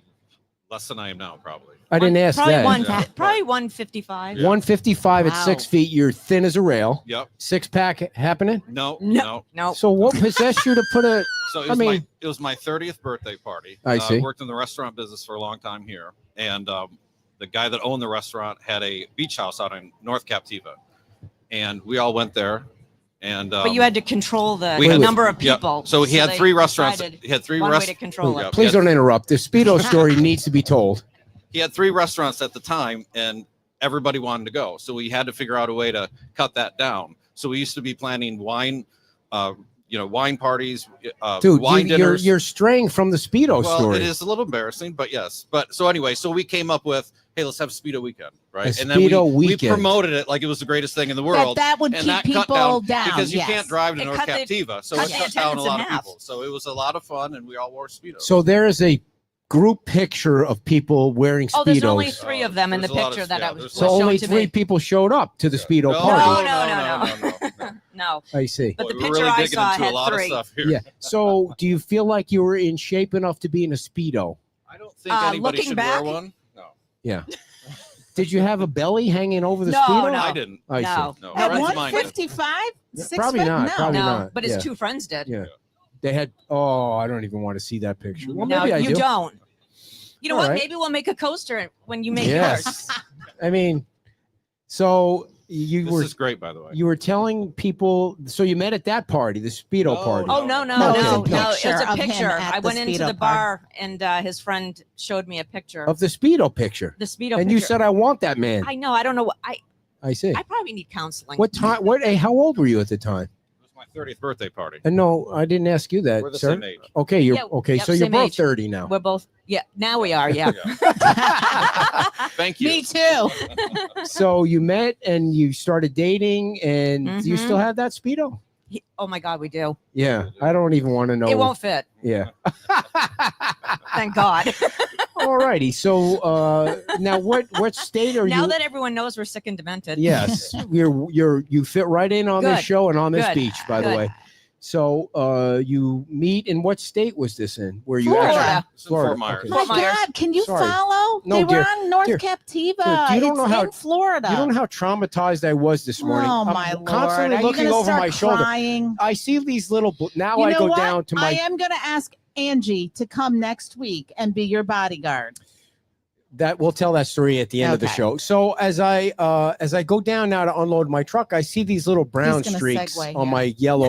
[SPEAKER 8] less than I am now. Probably.
[SPEAKER 1] I didn't ask
[SPEAKER 7] probably
[SPEAKER 1] that.
[SPEAKER 8] Yeah.
[SPEAKER 7] Probably 155.
[SPEAKER 8] Yeah.
[SPEAKER 1] 155 at
[SPEAKER 4] Wow.
[SPEAKER 1] 6 feet. You're thin as a rail.
[SPEAKER 8] Yep.
[SPEAKER 1] Six pack happening.
[SPEAKER 8] No.
[SPEAKER 7] No.
[SPEAKER 8] No.
[SPEAKER 7] No,
[SPEAKER 1] So what possessed you to put a?
[SPEAKER 8] So it
[SPEAKER 1] I
[SPEAKER 8] was
[SPEAKER 1] mean-
[SPEAKER 8] it was my 30th birthday party.
[SPEAKER 1] I see.
[SPEAKER 8] Worked in the restaurant business for a long time here, and the guy that owned the restaurant had a beach house out in North Captiva, and we all went there. And
[SPEAKER 7] but you had to control the
[SPEAKER 8] we had-
[SPEAKER 7] number of
[SPEAKER 8] yeah.
[SPEAKER 7] people.
[SPEAKER 8] So he had
[SPEAKER 7] they
[SPEAKER 8] 3 restaurants.
[SPEAKER 7] decided
[SPEAKER 8] He had 3
[SPEAKER 7] one way to
[SPEAKER 8] restaurants.
[SPEAKER 7] control it.
[SPEAKER 8] Yeah.
[SPEAKER 1] Please don't interrupt. The Speedo story needs to be told.
[SPEAKER 8] He had 3 restaurants at the time, and everybody wanted to go. So we had to figure out a way to cut that down. So we used to be planning wine parties,
[SPEAKER 1] Dude,
[SPEAKER 8] wine dinners.
[SPEAKER 1] you're straying from the Speedo
[SPEAKER 8] Well,
[SPEAKER 1] story.
[SPEAKER 8] it is a little embarrassing, but yes. But so anyway, so we came up with, hey, let's have Speedo weekend, right?
[SPEAKER 1] A
[SPEAKER 8] and then
[SPEAKER 1] Speedo
[SPEAKER 8] we
[SPEAKER 1] weekend.
[SPEAKER 8] promoted it like it was the greatest thing in the world.
[SPEAKER 4] that would
[SPEAKER 8] and
[SPEAKER 4] keep
[SPEAKER 8] that
[SPEAKER 4] people
[SPEAKER 8] cut
[SPEAKER 4] down
[SPEAKER 8] because you
[SPEAKER 4] yes.
[SPEAKER 8] can't drive to
[SPEAKER 7] It
[SPEAKER 8] North
[SPEAKER 7] cut the-
[SPEAKER 8] Captiva, so
[SPEAKER 7] cut
[SPEAKER 8] it
[SPEAKER 7] the
[SPEAKER 8] cut down a
[SPEAKER 7] attendance
[SPEAKER 8] lot
[SPEAKER 7] in
[SPEAKER 8] of
[SPEAKER 7] half.
[SPEAKER 8] people. So it was a lot of fun, and we all wore Speedos.
[SPEAKER 1] So there is a group picture of people wearing Speedos.
[SPEAKER 7] Oh, there's only 3 of them in the
[SPEAKER 8] There's a lot of-
[SPEAKER 7] picture that
[SPEAKER 8] yeah,
[SPEAKER 7] I was
[SPEAKER 8] there's
[SPEAKER 1] so
[SPEAKER 7] shown
[SPEAKER 1] only
[SPEAKER 7] to
[SPEAKER 1] 3
[SPEAKER 7] me.
[SPEAKER 1] people showed up to the Speedo
[SPEAKER 8] no,
[SPEAKER 1] party.
[SPEAKER 7] No. No,
[SPEAKER 1] I see.
[SPEAKER 7] but the
[SPEAKER 8] Boy, we're
[SPEAKER 7] picture
[SPEAKER 8] really
[SPEAKER 7] I
[SPEAKER 8] digging
[SPEAKER 7] saw
[SPEAKER 8] into a
[SPEAKER 7] had
[SPEAKER 8] lot
[SPEAKER 7] 3.
[SPEAKER 8] of stuff here.
[SPEAKER 1] Yeah. So do you feel like you were in shape enough to be in a Speedo?
[SPEAKER 8] I don't think anybody
[SPEAKER 7] looking
[SPEAKER 8] should
[SPEAKER 7] back-
[SPEAKER 8] wear one. No,
[SPEAKER 1] Yeah. Did you have a belly hanging over the
[SPEAKER 7] No,
[SPEAKER 1] Speedo?
[SPEAKER 7] no.
[SPEAKER 8] I didn't.
[SPEAKER 1] I see.
[SPEAKER 7] No.
[SPEAKER 8] No,
[SPEAKER 4] At
[SPEAKER 8] friends of mine did.
[SPEAKER 4] 155?
[SPEAKER 1] Yeah,
[SPEAKER 4] 6
[SPEAKER 1] probably
[SPEAKER 4] foot?
[SPEAKER 1] not,
[SPEAKER 4] No.
[SPEAKER 1] probably
[SPEAKER 7] no,
[SPEAKER 1] not.
[SPEAKER 7] but his
[SPEAKER 1] Yeah.
[SPEAKER 7] 2 friends did.
[SPEAKER 1] Yeah. They had. Oh, I don't even want to see that picture. Well,
[SPEAKER 7] No,
[SPEAKER 1] maybe I
[SPEAKER 7] you
[SPEAKER 1] do.
[SPEAKER 7] don't. You know
[SPEAKER 1] All
[SPEAKER 7] what?
[SPEAKER 1] right.
[SPEAKER 7] Maybe we'll make a coaster when you make
[SPEAKER 1] Yes.
[SPEAKER 7] yours.
[SPEAKER 1] I mean, so
[SPEAKER 8] This is great, by the way.
[SPEAKER 1] you were telling people. So you met at that party, the Speedo
[SPEAKER 8] No,
[SPEAKER 1] party.
[SPEAKER 7] Oh no, no,
[SPEAKER 1] No,
[SPEAKER 7] no,
[SPEAKER 1] it's a
[SPEAKER 7] no! It's
[SPEAKER 4] picture
[SPEAKER 7] a
[SPEAKER 4] of him
[SPEAKER 7] picture.
[SPEAKER 4] at
[SPEAKER 7] I
[SPEAKER 4] the
[SPEAKER 7] went into
[SPEAKER 4] Speedo
[SPEAKER 7] the bar, and his friend showed me a picture.
[SPEAKER 1] Of the Speedo picture.
[SPEAKER 7] The Speedo
[SPEAKER 1] And
[SPEAKER 7] picture.
[SPEAKER 1] you said, I want that man.
[SPEAKER 7] I know. I don't know what
[SPEAKER 1] I see.
[SPEAKER 7] I probably need counseling.
[SPEAKER 1] What time? What? Hey, how old were you at the time?
[SPEAKER 8] It was my 30th birthday party.
[SPEAKER 1] And no, I didn't ask you that,
[SPEAKER 8] We're the
[SPEAKER 1] sir.
[SPEAKER 8] same age.
[SPEAKER 1] Okay, you're
[SPEAKER 7] Yeah,
[SPEAKER 1] okay.
[SPEAKER 7] yep,
[SPEAKER 1] So you're
[SPEAKER 7] same
[SPEAKER 1] both
[SPEAKER 7] age.
[SPEAKER 1] 30 now.
[SPEAKER 7] We're both. Yeah. Now we are. Yeah.
[SPEAKER 8] Thank you.
[SPEAKER 4] Me too.
[SPEAKER 1] So you met and you started dating, and do you
[SPEAKER 7] Mhm.
[SPEAKER 1] still have that Speedo?
[SPEAKER 7] Oh my God, we do.
[SPEAKER 1] Yeah, I don't even want to know.
[SPEAKER 7] It won't fit.
[SPEAKER 1] Yeah.
[SPEAKER 7] Thank God.
[SPEAKER 1] All righty. So now, what state are
[SPEAKER 7] now
[SPEAKER 1] you?
[SPEAKER 7] that everyone knows we're sick and demented.
[SPEAKER 1] Yes, you fit right in on this
[SPEAKER 7] Good.
[SPEAKER 1] show and on this
[SPEAKER 7] Good.
[SPEAKER 1] beach, by the
[SPEAKER 7] Good.
[SPEAKER 1] way. So you meet in what state was this in? Where you
[SPEAKER 7] Florida.
[SPEAKER 1] actually?
[SPEAKER 8] It's in Fort Myers.
[SPEAKER 1] okay.
[SPEAKER 4] My
[SPEAKER 7] Fort Myers.
[SPEAKER 4] God, can you
[SPEAKER 1] Sorry.
[SPEAKER 4] follow?
[SPEAKER 1] No,
[SPEAKER 4] they
[SPEAKER 1] dear.
[SPEAKER 4] were on North
[SPEAKER 1] Dear.
[SPEAKER 4] Captiva.
[SPEAKER 1] Dear, you don't
[SPEAKER 4] It's
[SPEAKER 1] know how-
[SPEAKER 4] in Florida.
[SPEAKER 1] You don't know how traumatized I was this morning.
[SPEAKER 4] Oh
[SPEAKER 1] I'm
[SPEAKER 4] my Lord!
[SPEAKER 1] constantly
[SPEAKER 4] Are you
[SPEAKER 1] looking
[SPEAKER 4] gonna
[SPEAKER 1] over
[SPEAKER 4] start
[SPEAKER 1] my shoulder.
[SPEAKER 4] crying?
[SPEAKER 1] I see these little. Now
[SPEAKER 4] You
[SPEAKER 1] I
[SPEAKER 4] know
[SPEAKER 1] go
[SPEAKER 4] what?
[SPEAKER 1] down to my.
[SPEAKER 4] I am going to ask Angie to come next week and be your bodyguard.
[SPEAKER 1] That we'll tell that story at the end of the
[SPEAKER 4] Okay.
[SPEAKER 1] show. So as I go down now to unload my truck, I see these little brown
[SPEAKER 4] gonna
[SPEAKER 1] streaks
[SPEAKER 4] segue
[SPEAKER 1] on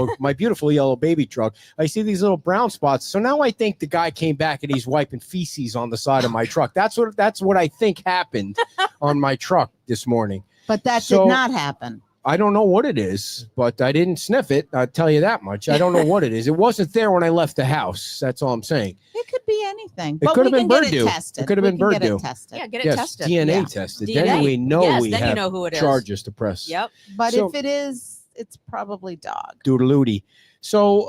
[SPEAKER 4] here.
[SPEAKER 1] my beautiful yellow baby truck. I see these little brown spots. So now I think the guy came back and he's wiping feces on the side of my truck. That's what I think happened on my truck this morning.
[SPEAKER 4] But that
[SPEAKER 1] So-
[SPEAKER 4] did not happen.
[SPEAKER 1] I don't know what it is, but I didn't sniff it. I'll tell you that much. I don't know what it is. It wasn't there when I left the house. That's all I'm saying.
[SPEAKER 4] It could be anything.
[SPEAKER 1] It
[SPEAKER 4] But
[SPEAKER 1] could
[SPEAKER 4] we
[SPEAKER 1] have been
[SPEAKER 4] can get
[SPEAKER 1] bird dew.
[SPEAKER 4] it
[SPEAKER 1] It
[SPEAKER 4] tested.
[SPEAKER 1] could have
[SPEAKER 4] We
[SPEAKER 1] been
[SPEAKER 4] can
[SPEAKER 1] bird
[SPEAKER 4] get it
[SPEAKER 1] dew.
[SPEAKER 4] tested.
[SPEAKER 7] Yeah, get it
[SPEAKER 1] Yes,
[SPEAKER 7] tested.
[SPEAKER 1] DNA
[SPEAKER 4] Yeah.
[SPEAKER 1] tested.
[SPEAKER 7] DNA.
[SPEAKER 1] Then we know
[SPEAKER 7] Yes,
[SPEAKER 1] we
[SPEAKER 7] then you
[SPEAKER 1] have
[SPEAKER 7] know who it is.
[SPEAKER 1] charges to press.
[SPEAKER 7] Yep.
[SPEAKER 4] But
[SPEAKER 1] So-
[SPEAKER 4] if it is, it's probably dog.
[SPEAKER 1] Doodalooty. So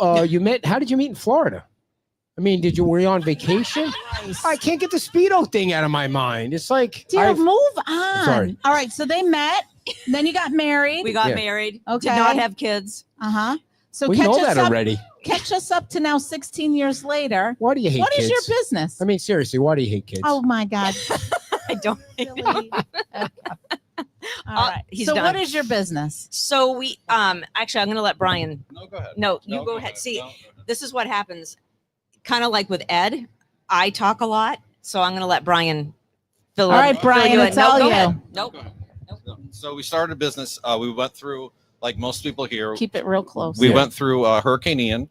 [SPEAKER 1] how did you meet in Florida? I mean, were you on vacation? I can't get the Speedo thing out of my mind. It's like
[SPEAKER 4] Dear,
[SPEAKER 1] I've-
[SPEAKER 4] move on.
[SPEAKER 1] Sorry.
[SPEAKER 4] All right. So they met. Then you got married.
[SPEAKER 7] We got
[SPEAKER 1] Yeah.
[SPEAKER 7] married.
[SPEAKER 4] Okay.
[SPEAKER 7] Did not have kids.
[SPEAKER 4] Uh-huh. So
[SPEAKER 1] we
[SPEAKER 4] catch
[SPEAKER 1] know
[SPEAKER 4] us
[SPEAKER 1] that
[SPEAKER 4] up.
[SPEAKER 1] already.
[SPEAKER 4] Catch us up to now 16 years later.
[SPEAKER 1] Why do you hate
[SPEAKER 4] What
[SPEAKER 1] kids?
[SPEAKER 4] is your business?
[SPEAKER 1] I mean, seriously, why do you hate kids?
[SPEAKER 4] Oh my God.
[SPEAKER 7] I don't.
[SPEAKER 4] Really? Okay. All right.
[SPEAKER 7] he's
[SPEAKER 4] So
[SPEAKER 7] done.
[SPEAKER 4] what is your business?
[SPEAKER 7] So we actually I'm gonna let Brian.
[SPEAKER 8] No, go ahead.
[SPEAKER 7] No, you go ahead. See, this is what happens. Kind of like with Ed, I talk a lot, so I'm gonna let Brian fill
[SPEAKER 4] All
[SPEAKER 7] in-
[SPEAKER 4] right,
[SPEAKER 7] fill
[SPEAKER 4] Brian,
[SPEAKER 7] you in.
[SPEAKER 4] it's
[SPEAKER 7] No,
[SPEAKER 4] all
[SPEAKER 7] go
[SPEAKER 4] you.
[SPEAKER 7] ahead. Nope.
[SPEAKER 8] So we started a business. We went through, like most people here,
[SPEAKER 4] Keep it real close.
[SPEAKER 8] we
[SPEAKER 1] Yeah.
[SPEAKER 8] went through Hurricane Ian.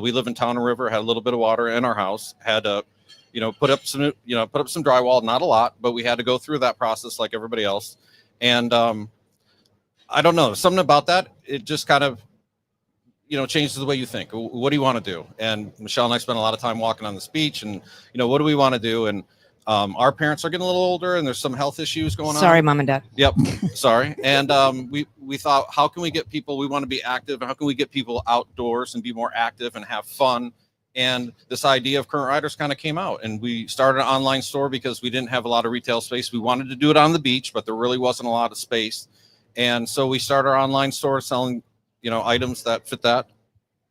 [SPEAKER 8] We live in Town and River, had a little bit of water in our house, had to, put up some drywall, not a lot, but we had to go through that process like everybody else. And I don't know, something about that, it just kind of, changes the way you think. What do you want to do? And Michelle and I spent a lot of time walking on this beach and, what do we want to do? And our parents are getting a little older and there's some health issues going on.
[SPEAKER 7] Sorry, Mom and Dad.
[SPEAKER 8] Yep. Sorry. And we thought, how can we get people, we want to be active. How can we get people outdoors and be more active and have fun? And this idea of Current Riders kind of came out, and we started an online store because we didn't have a lot of retail space. We wanted to do it on the beach, but there really wasn't a lot of space. And so we started our online store selling, items that fit that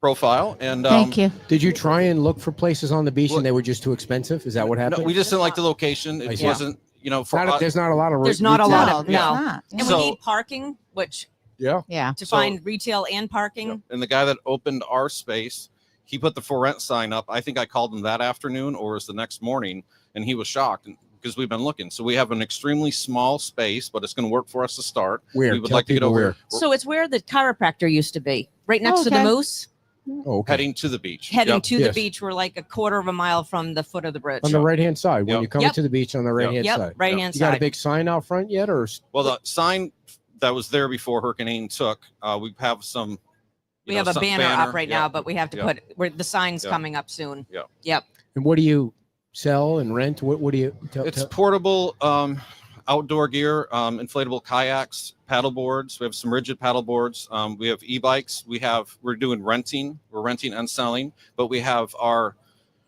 [SPEAKER 8] profile. And
[SPEAKER 4] Thank you.
[SPEAKER 1] Did you try and look for places on the beach and they were just too expensive? Is that what happened?
[SPEAKER 8] no, we just didn't like the location. It
[SPEAKER 1] I see.
[SPEAKER 8] wasn't, for us.
[SPEAKER 1] There's not a lot of.
[SPEAKER 7] There's not a lot
[SPEAKER 1] retail.
[SPEAKER 7] of-
[SPEAKER 4] it's
[SPEAKER 7] no.
[SPEAKER 4] not.
[SPEAKER 7] And
[SPEAKER 8] So-
[SPEAKER 7] we need parking, which
[SPEAKER 1] Yeah.
[SPEAKER 4] Yeah.
[SPEAKER 7] to
[SPEAKER 8] So-
[SPEAKER 7] find retail and parking.
[SPEAKER 8] And the guy that opened our space, he put the for rent sign up. I think I called him that afternoon or it was the next morning, and he was shocked because we've been looking. So we have an extremely small space, but it's going to work for us to start.
[SPEAKER 1] Where?
[SPEAKER 8] We would
[SPEAKER 1] Tell
[SPEAKER 8] like to get
[SPEAKER 1] people
[SPEAKER 8] over
[SPEAKER 1] where.
[SPEAKER 7] So it's where the chiropractor used to be, right next to the
[SPEAKER 4] Okay.
[SPEAKER 7] Moose,
[SPEAKER 1] Oh, okay.
[SPEAKER 8] heading to the beach.
[SPEAKER 7] heading
[SPEAKER 8] Yep.
[SPEAKER 7] to the
[SPEAKER 1] Yes.
[SPEAKER 7] beach. We're like a quarter of a mile from the foot of the bridge.
[SPEAKER 1] On the right hand side when
[SPEAKER 8] Yep.
[SPEAKER 1] you're coming
[SPEAKER 7] Yep.
[SPEAKER 1] to the beach on the right hand
[SPEAKER 7] Yep,
[SPEAKER 1] side.
[SPEAKER 7] right hand
[SPEAKER 1] You got a
[SPEAKER 7] side.
[SPEAKER 1] big sign out front yet, or
[SPEAKER 8] Well, the sign that was there before Hurricane Ian took, we have some.
[SPEAKER 7] We have a
[SPEAKER 8] some
[SPEAKER 7] banner up right
[SPEAKER 8] yeah.
[SPEAKER 7] now, but we have to
[SPEAKER 8] Yeah.
[SPEAKER 7] put where the sign's
[SPEAKER 8] Yeah.
[SPEAKER 7] coming up soon.
[SPEAKER 8] Yeah.
[SPEAKER 7] Yep.
[SPEAKER 1] and what do you sell and rent? What do you?
[SPEAKER 8] It's portable outdoor gear, inflatable kayaks, paddle boards. We have some rigid paddle boards. We have e-bikes. We're doing renting. We're renting and selling, but we have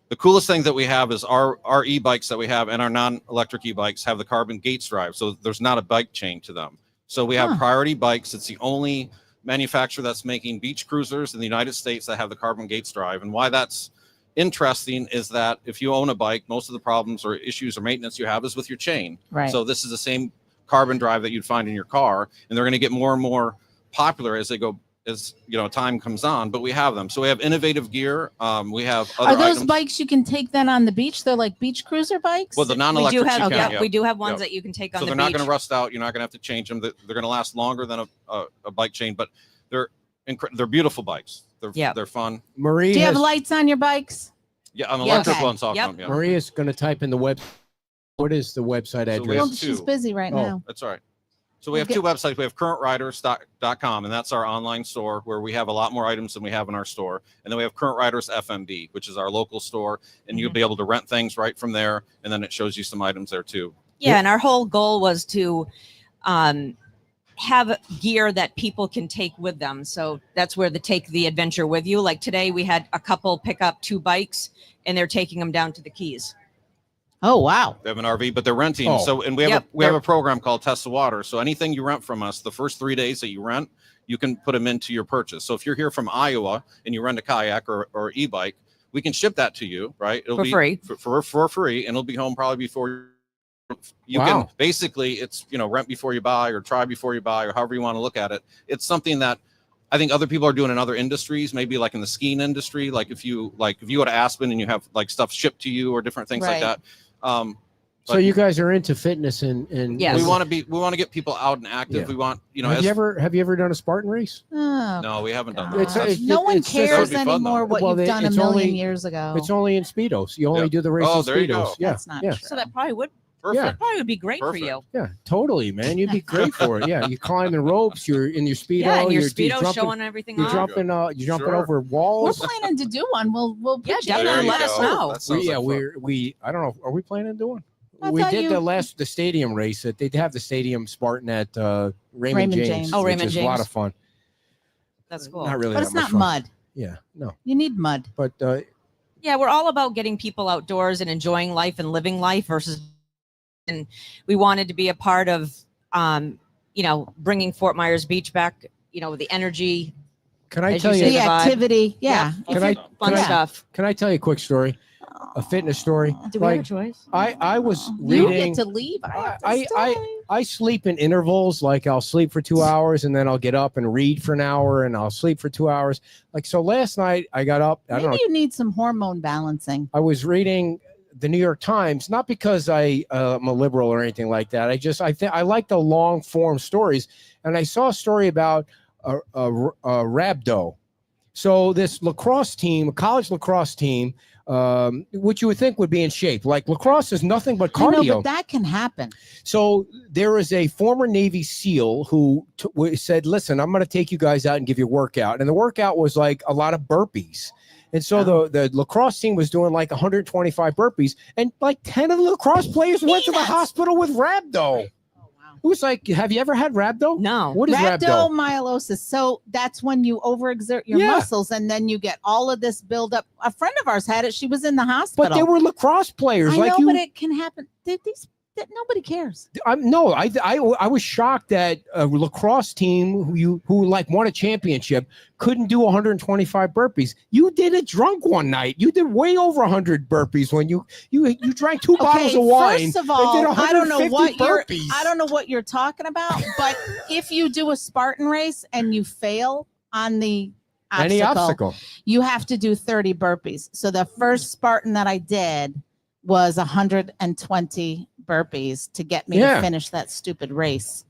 [SPEAKER 8] the coolest thing that we have is our e-bikes that we have, and our non-electric e-bikes have the carbon gates drive. So there's not a bike chain to them. So we have
[SPEAKER 4] Huh.
[SPEAKER 8] Priority Bikes. It's the only manufacturer that's making beach cruisers in the United States that have the carbon gates drive. And why that's interesting is that if you own a bike, most of the problems or issues or maintenance you have is with your chain.
[SPEAKER 4] Right.
[SPEAKER 8] So this is the same carbon drive that you'd find in your car, and they're going to get more and more popular as time comes on. But we have them. So we have innovative gear. We have other
[SPEAKER 4] Are those
[SPEAKER 8] items.
[SPEAKER 4] bikes you can take then on the beach? They're like beach cruiser bikes?
[SPEAKER 8] Well, the
[SPEAKER 7] We
[SPEAKER 8] non-electric
[SPEAKER 7] do have,
[SPEAKER 8] you can,
[SPEAKER 7] yep,
[SPEAKER 8] yeah.
[SPEAKER 7] we do have ones
[SPEAKER 8] Yep.
[SPEAKER 7] that you can take on
[SPEAKER 8] So
[SPEAKER 7] the
[SPEAKER 8] they're not
[SPEAKER 7] beach.
[SPEAKER 8] going to rust out. You're not going to have to change them. They're going to last longer than a bike chain, but they're beautiful bikes.
[SPEAKER 7] Yep.
[SPEAKER 8] They're fun.
[SPEAKER 1] Marie
[SPEAKER 4] Do you have
[SPEAKER 1] has-
[SPEAKER 4] lights on your bikes?
[SPEAKER 8] Yeah, on the
[SPEAKER 7] Yes.
[SPEAKER 8] electric
[SPEAKER 4] Okay.
[SPEAKER 8] ones, I'll
[SPEAKER 7] Yep.
[SPEAKER 8] come. Yeah.
[SPEAKER 1] Maria's going to type in the web. What is the website
[SPEAKER 8] So we
[SPEAKER 1] address?
[SPEAKER 8] have
[SPEAKER 4] Well,
[SPEAKER 8] two.
[SPEAKER 4] she's busy right
[SPEAKER 1] Oh.
[SPEAKER 4] now.
[SPEAKER 8] That's all right. So we have
[SPEAKER 4] Okay.
[SPEAKER 8] two websites. We have currentriders.com, and that's our online store where we have a lot more items than we have in our store. And then we have Current Riders FMD, which is our local store, and you'll be able to rent things right from there. And then it shows you some items there too.
[SPEAKER 7] Yeah, and our whole goal was to have gear that people can take with them. So that's where the take the adventure with you. Like today, we had a couple pick up 2 bikes, and they're taking them down to the Keys.
[SPEAKER 4] Oh, wow.
[SPEAKER 8] They have an RV, but they're renting.
[SPEAKER 1] Oh.
[SPEAKER 8] So, and we have
[SPEAKER 7] Yep,
[SPEAKER 8] we have
[SPEAKER 7] they're-
[SPEAKER 8] a program called Test the Water. So anything you rent from us, the first 3 days that you rent, you can put them into your purchase. So if you're here from Iowa and you rent a kayak or e-bike, we can ship that to you, right? It'll
[SPEAKER 7] For
[SPEAKER 8] be
[SPEAKER 7] free.
[SPEAKER 8] for free, and it'll be home probably before you
[SPEAKER 1] Wow.
[SPEAKER 8] can. Basically, it's rent before you buy or try before you buy or however you want to look at it. It's something that I think other people are doing in other industries, maybe like in the skiing industry. Like if you go to Aspen and you have like stuff shipped to you or different things like
[SPEAKER 4] Right.
[SPEAKER 8] that.
[SPEAKER 1] So you guys are into fitness and
[SPEAKER 7] Yes.
[SPEAKER 8] we want to get people out and active.
[SPEAKER 1] Yeah.
[SPEAKER 8] We want,
[SPEAKER 1] have you ever done a Spartan race?
[SPEAKER 4] Oh,
[SPEAKER 8] no, we haven't done
[SPEAKER 1] It's-
[SPEAKER 8] that.
[SPEAKER 1] it's-
[SPEAKER 4] no one
[SPEAKER 1] it's just-
[SPEAKER 8] that
[SPEAKER 4] cares
[SPEAKER 8] would be fun,
[SPEAKER 4] anymore
[SPEAKER 8] though.
[SPEAKER 4] what
[SPEAKER 1] Well,
[SPEAKER 4] you've done a
[SPEAKER 1] it's
[SPEAKER 4] million
[SPEAKER 1] only-
[SPEAKER 4] years ago.
[SPEAKER 1] It's only in Speedos. You only
[SPEAKER 8] Yeah.
[SPEAKER 1] do the race
[SPEAKER 8] Oh,
[SPEAKER 1] in
[SPEAKER 8] there you
[SPEAKER 1] Speedos.
[SPEAKER 8] go.
[SPEAKER 1] Yeah,
[SPEAKER 4] That's not
[SPEAKER 1] yeah,
[SPEAKER 4] true.
[SPEAKER 7] So that probably would
[SPEAKER 8] Perfect.
[SPEAKER 7] that probably would be great
[SPEAKER 8] Perfect.
[SPEAKER 7] for you.
[SPEAKER 1] yeah, totally, man. You'd be great for it. Yeah, you climb the ropes. You're in your Speedo.
[SPEAKER 7] Yeah, and your
[SPEAKER 1] you're
[SPEAKER 7] Speedo
[SPEAKER 1] jumping,
[SPEAKER 7] showing everything
[SPEAKER 1] You're
[SPEAKER 7] off.
[SPEAKER 1] jumping. You're jumping
[SPEAKER 8] Sure.
[SPEAKER 1] over
[SPEAKER 4] We're
[SPEAKER 1] walls.
[SPEAKER 4] planning to do one. We'll
[SPEAKER 7] Yeah,
[SPEAKER 4] put you
[SPEAKER 7] definitely
[SPEAKER 8] There
[SPEAKER 4] on.
[SPEAKER 8] you
[SPEAKER 7] let us
[SPEAKER 8] go.
[SPEAKER 7] know.
[SPEAKER 8] That sounds like fun.
[SPEAKER 1] We. I don't know. Are we planning to do one?
[SPEAKER 4] I
[SPEAKER 1] We
[SPEAKER 4] thought
[SPEAKER 1] did
[SPEAKER 4] you-
[SPEAKER 1] the stadium race. They'd have the stadium Spartan at Raymond
[SPEAKER 4] Raymond
[SPEAKER 1] James.
[SPEAKER 4] James.
[SPEAKER 7] Oh,
[SPEAKER 1] which
[SPEAKER 7] Raymond
[SPEAKER 1] is a lot
[SPEAKER 7] James.
[SPEAKER 1] of fun.
[SPEAKER 7] That's cool.
[SPEAKER 1] Not really,
[SPEAKER 4] But
[SPEAKER 1] that
[SPEAKER 4] it's
[SPEAKER 1] much
[SPEAKER 4] not
[SPEAKER 1] fun.
[SPEAKER 4] mud.
[SPEAKER 1] Yeah, no.
[SPEAKER 4] You need mud.
[SPEAKER 1] But
[SPEAKER 7] Yeah, we're all about getting people outdoors and enjoying life and living life versus. And we wanted to be a part of, bringing Fort Myers Beach back. The energy,
[SPEAKER 1] can I
[SPEAKER 7] As
[SPEAKER 1] tell
[SPEAKER 7] you
[SPEAKER 1] you?
[SPEAKER 7] say,
[SPEAKER 4] The
[SPEAKER 7] the vibe.
[SPEAKER 4] activity. Yeah.
[SPEAKER 1] Can I?
[SPEAKER 7] fun
[SPEAKER 1] Can I-
[SPEAKER 7] stuff.
[SPEAKER 1] Can I tell you a quick story? A fitness story.
[SPEAKER 7] Do we
[SPEAKER 1] Like,
[SPEAKER 7] have a choice?
[SPEAKER 1] I was
[SPEAKER 4] You
[SPEAKER 1] reading.
[SPEAKER 4] get to leave. I have to
[SPEAKER 1] I-
[SPEAKER 4] stay.
[SPEAKER 1] I sleep in intervals. Like I'll sleep for 2 hours and then I'll get up and read for an hour and I'll sleep for 2 hours. Like so, last night I got up. I don't know.
[SPEAKER 4] Maybe you need some hormone balancing.
[SPEAKER 1] I was reading the New York Times, not because I'm a liberal or anything like that. I like the long form stories, and I saw a story about a rhabdo. So this lacrosse team, a college lacrosse team, which you would think would be in shape. Like lacrosse is nothing but
[SPEAKER 4] I know,
[SPEAKER 1] cardio.
[SPEAKER 4] but that can happen.
[SPEAKER 1] So there is a former Navy SEAL who said, "Listen, I'm going to take you guys out and give you a workout." And the workout was like a lot of burpees. And so the lacrosse team was doing like 125 burpees, and like 10 of the lacrosse players went to the hospital with rhabdo.
[SPEAKER 4] Oh, wow.
[SPEAKER 1] It was like, have you ever had rhabdo?
[SPEAKER 7] No.
[SPEAKER 1] What is rhabdo?
[SPEAKER 4] Rhabdomyolysis. So that's when you overexert your
[SPEAKER 1] Yeah.
[SPEAKER 4] muscles and then you get all of this buildup. A friend of ours had it. She was in the hospital.
[SPEAKER 1] But they were lacrosse players.
[SPEAKER 4] I
[SPEAKER 1] like
[SPEAKER 4] know,
[SPEAKER 1] you,
[SPEAKER 4] but it can happen. That nobody cares.
[SPEAKER 1] No, I was shocked that a lacrosse team who like won a championship couldn't do 125 burpees. You did it drunk one night. You did way over 100 burpees when you drank 2 bottles of wine.
[SPEAKER 4] First of
[SPEAKER 1] and
[SPEAKER 4] all,
[SPEAKER 1] did
[SPEAKER 4] I don't know
[SPEAKER 1] 150
[SPEAKER 4] what
[SPEAKER 1] burpees.
[SPEAKER 4] I don't know what you're talking about. But if you do a Spartan race and you fail on the
[SPEAKER 1] Any obstacle.
[SPEAKER 4] you have to do 30 burpees. So the first Spartan that I did was 120 burpees to get me
[SPEAKER 1] Yeah.
[SPEAKER 4] to finish that stupid race.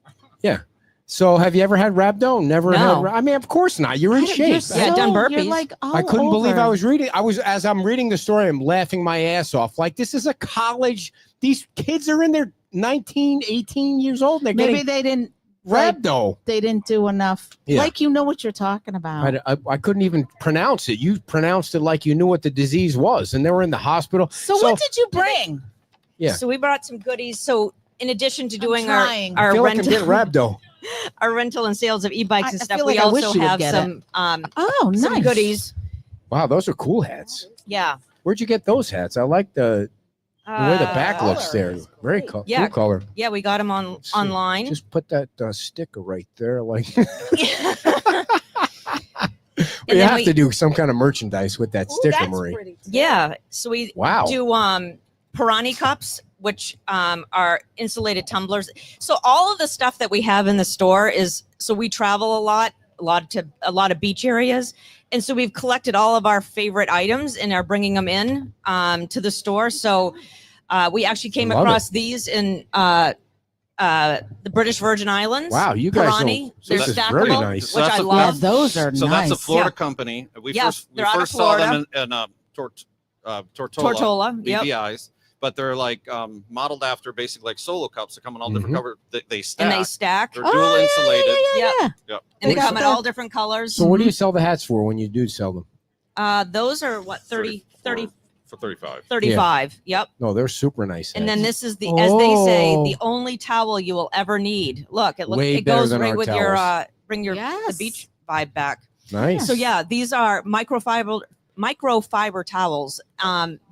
[SPEAKER 1] So have you ever had rhabdo? Never
[SPEAKER 7] No.
[SPEAKER 1] had. I mean, of course not. You're in shape.
[SPEAKER 7] Yeah, done
[SPEAKER 4] You're
[SPEAKER 7] burpees.
[SPEAKER 4] like
[SPEAKER 1] I couldn't believe
[SPEAKER 4] over.
[SPEAKER 1] I was reading. As I'm reading the story, I'm laughing my ass off. Like this is a college. These kids are in their 19, 18 years old. And they're
[SPEAKER 4] Maybe
[SPEAKER 1] getting
[SPEAKER 4] they didn't
[SPEAKER 1] rhabdo.
[SPEAKER 4] they didn't do enough.
[SPEAKER 1] Yeah.
[SPEAKER 4] Like you know what you're talking about.
[SPEAKER 1] I couldn't even pronounce it. You pronounced it like you knew what the disease was, and they were in the hospital.
[SPEAKER 4] So what did you bring?
[SPEAKER 1] Yeah.
[SPEAKER 7] So we brought some goodies. So in addition to
[SPEAKER 4] I'm
[SPEAKER 7] doing
[SPEAKER 4] trying.
[SPEAKER 1] I
[SPEAKER 7] our
[SPEAKER 1] feel like I'm getting
[SPEAKER 7] rental,
[SPEAKER 1] rhabdo.
[SPEAKER 7] our rental and sales of e-bikes
[SPEAKER 4] I
[SPEAKER 7] and stuff,
[SPEAKER 4] feel
[SPEAKER 7] we
[SPEAKER 4] like I wish
[SPEAKER 7] also
[SPEAKER 4] you would
[SPEAKER 7] have
[SPEAKER 4] get
[SPEAKER 7] some
[SPEAKER 4] Oh,
[SPEAKER 7] some
[SPEAKER 4] nice.
[SPEAKER 7] goodies.
[SPEAKER 1] Wow, those are cool hats.
[SPEAKER 7] Yeah.
[SPEAKER 1] Where'd you get those hats? I like the way the back looks there.
[SPEAKER 4] is
[SPEAKER 1] Very
[SPEAKER 4] great.
[SPEAKER 1] cool
[SPEAKER 7] Yeah.
[SPEAKER 1] color.
[SPEAKER 7] Yeah, we got them
[SPEAKER 1] Let's see.
[SPEAKER 7] online.
[SPEAKER 1] Just put that sticker right there. Like
[SPEAKER 7] And
[SPEAKER 1] you
[SPEAKER 7] then
[SPEAKER 1] have
[SPEAKER 7] we-
[SPEAKER 1] to do some kind of merchandise with that sticker, Marie.
[SPEAKER 7] Yeah. So we
[SPEAKER 1] Wow.
[SPEAKER 7] do Pirani cups, which are insulated tumblers. So all of the stuff that we have in the store is, so we travel a lot of beach areas. And so we've collected all of our favorite items and are bringing them in to the store. So we actually came
[SPEAKER 1] Love
[SPEAKER 7] across these in the British Virgin Islands.
[SPEAKER 1] Wow, you guys
[SPEAKER 7] Pirani.
[SPEAKER 1] know-
[SPEAKER 7] They're
[SPEAKER 1] this is
[SPEAKER 7] stackable,
[SPEAKER 1] very nice.
[SPEAKER 8] So
[SPEAKER 7] which
[SPEAKER 8] that's
[SPEAKER 7] I
[SPEAKER 8] a-
[SPEAKER 4] Yeah,
[SPEAKER 7] love.
[SPEAKER 4] those are
[SPEAKER 8] So
[SPEAKER 4] nice.
[SPEAKER 8] that's a Florida
[SPEAKER 7] Yeah.
[SPEAKER 8] company. We
[SPEAKER 7] Yeah,
[SPEAKER 8] first
[SPEAKER 7] they're out of
[SPEAKER 8] first saw them
[SPEAKER 7] Florida.
[SPEAKER 8] in Tortola,
[SPEAKER 7] Tortola. Yep.
[SPEAKER 8] BVI's, but they're like modeled after basically like solo cups that come in all different
[SPEAKER 1] Mhm.
[SPEAKER 8] colors. They stack.
[SPEAKER 7] And they stack.
[SPEAKER 8] They're
[SPEAKER 4] Oh,
[SPEAKER 8] dual
[SPEAKER 4] yeah,
[SPEAKER 8] insulated.
[SPEAKER 4] Yeah.
[SPEAKER 8] Yep.
[SPEAKER 7] And they
[SPEAKER 1] What's
[SPEAKER 7] come in
[SPEAKER 4] that?
[SPEAKER 7] all different colors.
[SPEAKER 1] So what do you sell the hats for when you do sell them?
[SPEAKER 7] Those are what, 30,
[SPEAKER 8] for 35.
[SPEAKER 7] 35. Yep.
[SPEAKER 1] No, they're super nice.
[SPEAKER 7] And then
[SPEAKER 1] hats.
[SPEAKER 7] this is as they say,
[SPEAKER 1] Oh.
[SPEAKER 7] the only towel you will ever need. Look, it
[SPEAKER 1] Way
[SPEAKER 7] it
[SPEAKER 1] better
[SPEAKER 7] goes
[SPEAKER 1] than
[SPEAKER 7] right
[SPEAKER 1] our
[SPEAKER 7] with
[SPEAKER 1] towels.
[SPEAKER 7] your bring your the
[SPEAKER 4] Yes.
[SPEAKER 7] beach vibe back.
[SPEAKER 1] Nice.
[SPEAKER 7] So yeah, these are microfiber towels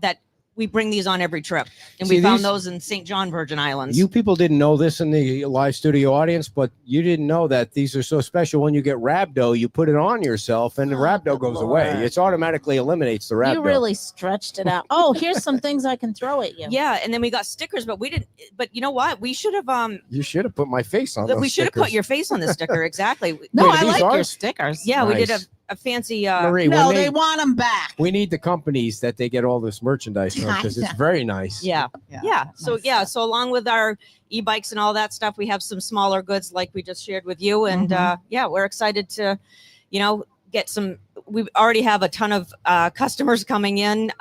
[SPEAKER 7] that we bring these on every trip. And
[SPEAKER 1] See,
[SPEAKER 7] we found
[SPEAKER 1] these-
[SPEAKER 7] those in St. John Virgin Islands.
[SPEAKER 1] You people didn't know this in the live studio audience, but you didn't know that these are so special. When you get rhabdo, you put it on yourself, and the
[SPEAKER 4] Oh,
[SPEAKER 1] rhabdo
[SPEAKER 4] good
[SPEAKER 1] goes away.
[SPEAKER 4] Lord.
[SPEAKER 1] It automatically eliminates the rhabdo.
[SPEAKER 4] You really stretched it out. Oh, here's some things I can throw at you.
[SPEAKER 7] yeah, and then we got stickers, but we didn't. But you know what? We should have
[SPEAKER 1] You should have put my face on.
[SPEAKER 7] we
[SPEAKER 1] those
[SPEAKER 7] should have put
[SPEAKER 1] stickers.
[SPEAKER 7] your face on the sticker. Exactly.
[SPEAKER 4] No,
[SPEAKER 1] Wait,
[SPEAKER 4] I
[SPEAKER 1] these
[SPEAKER 4] like
[SPEAKER 1] are-
[SPEAKER 4] your stickers.
[SPEAKER 7] Yeah, we did
[SPEAKER 1] Nice.
[SPEAKER 7] a fancy.
[SPEAKER 1] Marie,
[SPEAKER 4] No,
[SPEAKER 1] when
[SPEAKER 4] they want them back.
[SPEAKER 1] we need the companies that they get all this merchandise from because it's very nice.
[SPEAKER 7] Yeah. So
[SPEAKER 4] nice
[SPEAKER 7] yeah,
[SPEAKER 4] stuff.
[SPEAKER 7] so along with our e-bikes and all that stuff, we have some smaller goods like we just shared with you, and yeah, we're excited to, get some. We already have a ton of customers coming in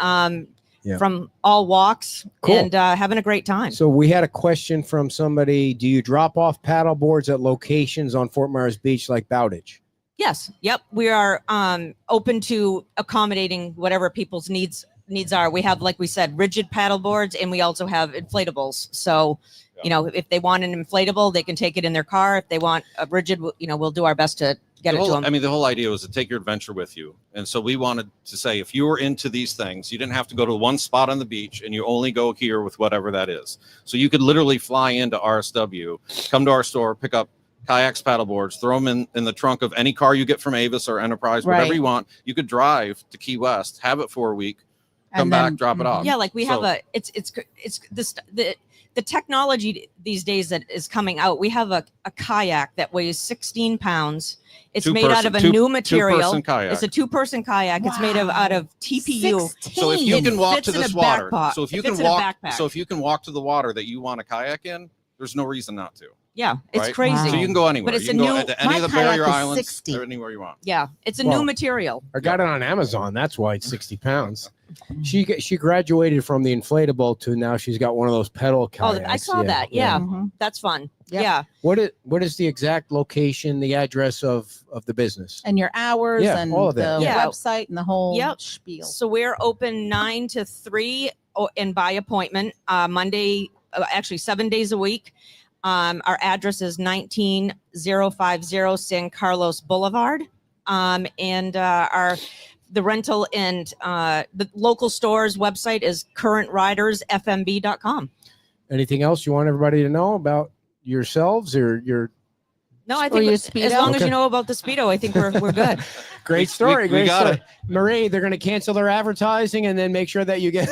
[SPEAKER 7] from all walks and having a great time.
[SPEAKER 1] So we had a question from somebody. Do you drop off paddle boards at locations on Fort Myers Beach like Bowditch?
[SPEAKER 7] Yes. Yep. We are open to accommodating whatever people's needs are. We have, like we said, rigid paddle boards, and we also have inflatables. So, if they want an inflatable, they can take it in their car. If they want a rigid, we'll do our best to get it to them.
[SPEAKER 8] I mean, the whole idea was to take your adventure with you. And so we wanted to say, if you were into these things, you didn't have to go to one spot on the beach and you only go here with whatever that is. So you could literally fly into RSW, come to our store, pick up kayaks, paddle boards, throw them in the trunk of any car you get from Avis or Enterprise, whatever you want. You could drive to Key West, have it for a week, come back, drop it off.
[SPEAKER 7] Yeah, like we have the technology these days that is coming out. We have a kayak that weighs 16 pounds. It's made out of a new material. It's a 2-person kayak. Wow. It's made out of TPU.
[SPEAKER 4] 16.
[SPEAKER 8] So if you can walk to this water,
[SPEAKER 7] so if you can
[SPEAKER 8] walk to the water that you want a kayak in, there's no reason not to.
[SPEAKER 7] Yeah, it's crazy.
[SPEAKER 4] Wow.
[SPEAKER 8] So you can go anywhere.
[SPEAKER 7] But it's
[SPEAKER 8] you can go to any of the barrier islands,
[SPEAKER 4] 60.
[SPEAKER 8] or anywhere you want.
[SPEAKER 7] Yeah, it's a new material.
[SPEAKER 1] I got it on Amazon. That's why it's 60 pounds. She graduated from the inflatable to now she's got one of those pedal kayaks.
[SPEAKER 7] Oh, I saw that. Yeah, that's fun.
[SPEAKER 4] Yep.
[SPEAKER 7] Yeah.
[SPEAKER 1] What is the exact location, the address of the business?
[SPEAKER 4] And your hours and
[SPEAKER 1] all of
[SPEAKER 4] the
[SPEAKER 1] that.
[SPEAKER 4] website and the whole spiel.
[SPEAKER 7] So we're open 9 to 3 and by appointment. Monday, actually 7 days a week. Our address is 19050 San Carlos Boulevard. And the rental and the local store's website is currentridersfmb.com.
[SPEAKER 1] Anything else you want everybody to know about yourselves or your?
[SPEAKER 7] No, I think as long as you know about the Speedo, I think we're good.
[SPEAKER 1] Great story.
[SPEAKER 8] We got it.
[SPEAKER 1] Marie, they're going to cancel their advertising and then make sure that you get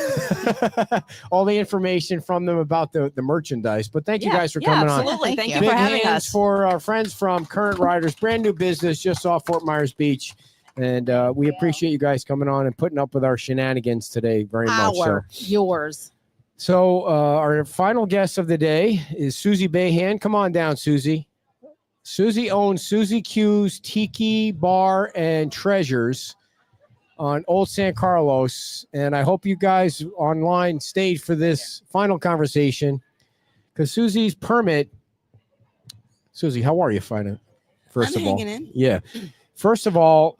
[SPEAKER 1] all the information from them about the merchandise. But thank you guys for coming on.
[SPEAKER 7] Absolutely. Thank you
[SPEAKER 1] Big
[SPEAKER 7] for having
[SPEAKER 1] hands
[SPEAKER 7] us.
[SPEAKER 1] for our friends from Current Riders, brand new business just off Fort Myers Beach. And we appreciate you guys coming on and putting up with our shenanigans today very much.
[SPEAKER 4] Yours.
[SPEAKER 1] So our final guest of the day is Susie Bayhan. Come on down, Susie. Susie owns Susie Q's Tiki Bar and Treasures on Old San Carlos. And I hope you guys online stayed for this final conversation because Susie's permit. Susie, how are you finding? First of all, yeah. First of all,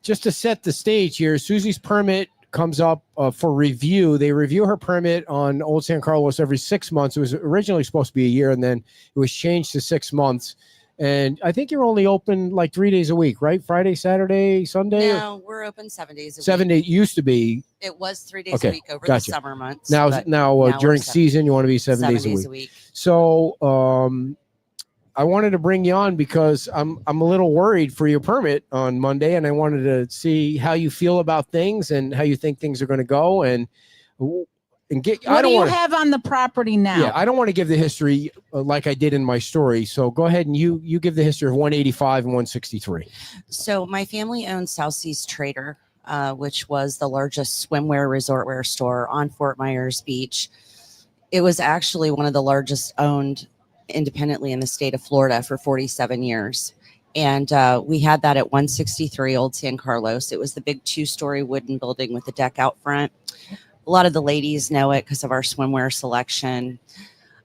[SPEAKER 1] just to set the stage here, Susie's permit comes up for review. They review her permit on Old San Carlos every 6 months. It was originally supposed to be a year, and then it was changed to 6 months. And I think you're only open like 3 days a week, right? Friday, Saturday, Sunday?
[SPEAKER 9] No, we're open 7 days a week.
[SPEAKER 1] 7 days used to be.
[SPEAKER 9] It was 3 days a week over the summer months.
[SPEAKER 1] Now during
[SPEAKER 9] we're
[SPEAKER 1] season, you want to be 7 days a week. So I wanted to bring you on because I'm a little worried for your permit on Monday, and I wanted to see how you feel about things and how you think things are going to go, and get.
[SPEAKER 4] What do you have on the property now?
[SPEAKER 1] Yeah, I don't want to give the history like I did in my story. So go ahead and you give the history of 185 and 163.
[SPEAKER 9] So my family owns South Seas Trader, which was the largest swimwear resort wear store on Fort Myers Beach. It was actually one of the largest owned independently in the state of Florida for 47 years. And we had that at 163 Old San Carlos. It was the big 2-story wooden building with the deck out front. A lot of the ladies know it because of our swimwear selection.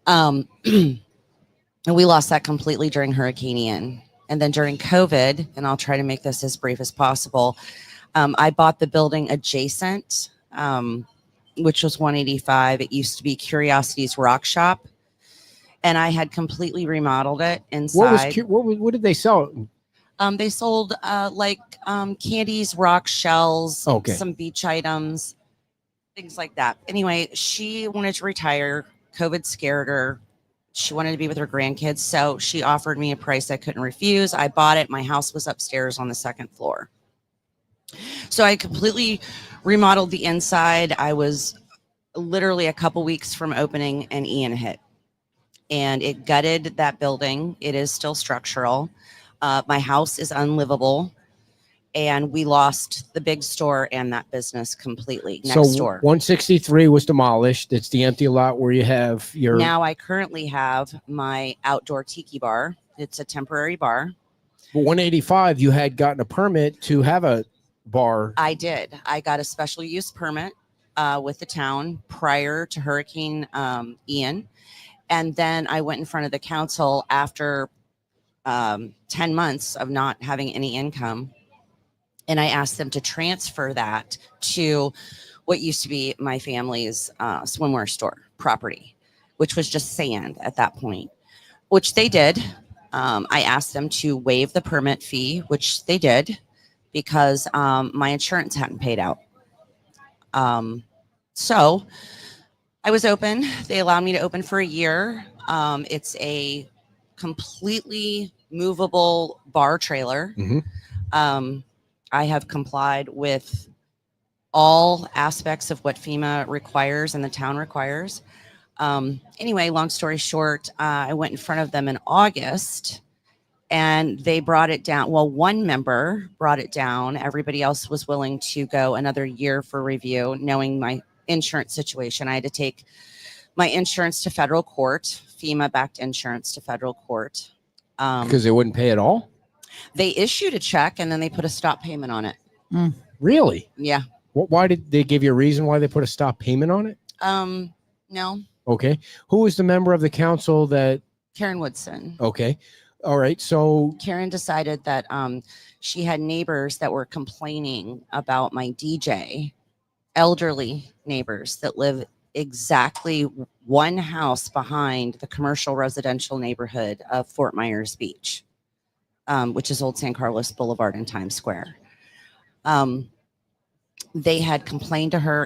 [SPEAKER 9] And we lost that completely during Hurricane Ian. And then during COVID, and I'll try to make this as brief as possible, I bought the building adjacent, which was 185. It used to be Curiosity's Rock Shop. And I had completely remodeled it inside.
[SPEAKER 1] What did they sell?
[SPEAKER 9] They sold candies, rock shells, some beach items, things like that. Anyway, she wanted to retire. COVID scared her. She wanted to be with her grandkids. So she offered me a price I couldn't refuse. I bought it. My house was upstairs on the 2nd floor. So I completely remodeled the inside. I was literally a couple weeks from opening and Ian hit. And it gutted that building. It is still structural. My house is unlivable. and we lost the big store and that business completely next door.
[SPEAKER 1] 163 was demolished. It's the empty lot where you have your.
[SPEAKER 9] Now I currently have my outdoor tiki bar. It's a temporary bar.
[SPEAKER 1] But 185, you had gotten a permit to have a bar.
[SPEAKER 9] I did. I got a special use permit with the town prior to Hurricane Ian. And then I went in front of the council after 10 months of not having any income. And I asked them to transfer that to what used to be my family's swimwear store property, which was just sand at that point, which they did. I asked them to waive the permit fee, which they did, because my insurance hadn't paid out. So I was open. They allowed me to open for a year. It's a completely movable bar trailer.
[SPEAKER 1] Mm-hmm.
[SPEAKER 9] I have complied with all aspects of what FEMA requires and the town requires. Anyway, long story short, I went in front of them in August and they brought it down. Well, one member brought it down. Everybody else was willing to go another year for review, knowing my insurance situation. I had to take my insurance to federal court, FEMA-backed insurance to federal court.
[SPEAKER 1] Because they wouldn't pay at all?
[SPEAKER 9] They issued a check and then they put a stop payment on it.
[SPEAKER 1] Really?
[SPEAKER 9] Yeah.
[SPEAKER 1] Why did they give you a reason why they put a stop payment on it?
[SPEAKER 9] No.
[SPEAKER 1] Okay. Who was the member of the council that?
[SPEAKER 9] Karen Woodson.
[SPEAKER 1] Okay. All right. So
[SPEAKER 9] Karen decided that she had neighbors that were complaining about my DJ, elderly neighbors that live exactly one house behind the commercial residential neighborhood of Fort Myers Beach, which is Old San Carlos Boulevard in Times Square. They had complained to her,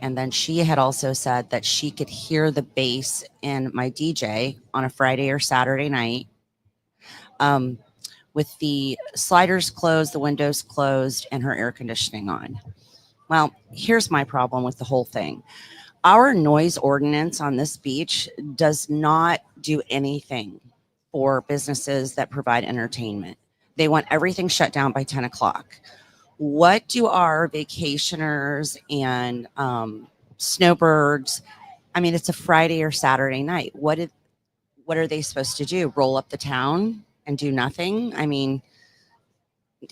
[SPEAKER 9] and then she had also said that she could hear the bass in my DJ on a Friday or Saturday night, with the sliders closed, the windows closed, and her air conditioning on. Well, here's my problem with the whole thing. Our noise ordinance on this beach does not do anything for businesses that provide entertainment. They want everything shut down by 10 o'clock. What do our vacationers and snowbirds, I mean, it's a Friday or Saturday night. What are they supposed to do? Roll up the town and do nothing? I mean,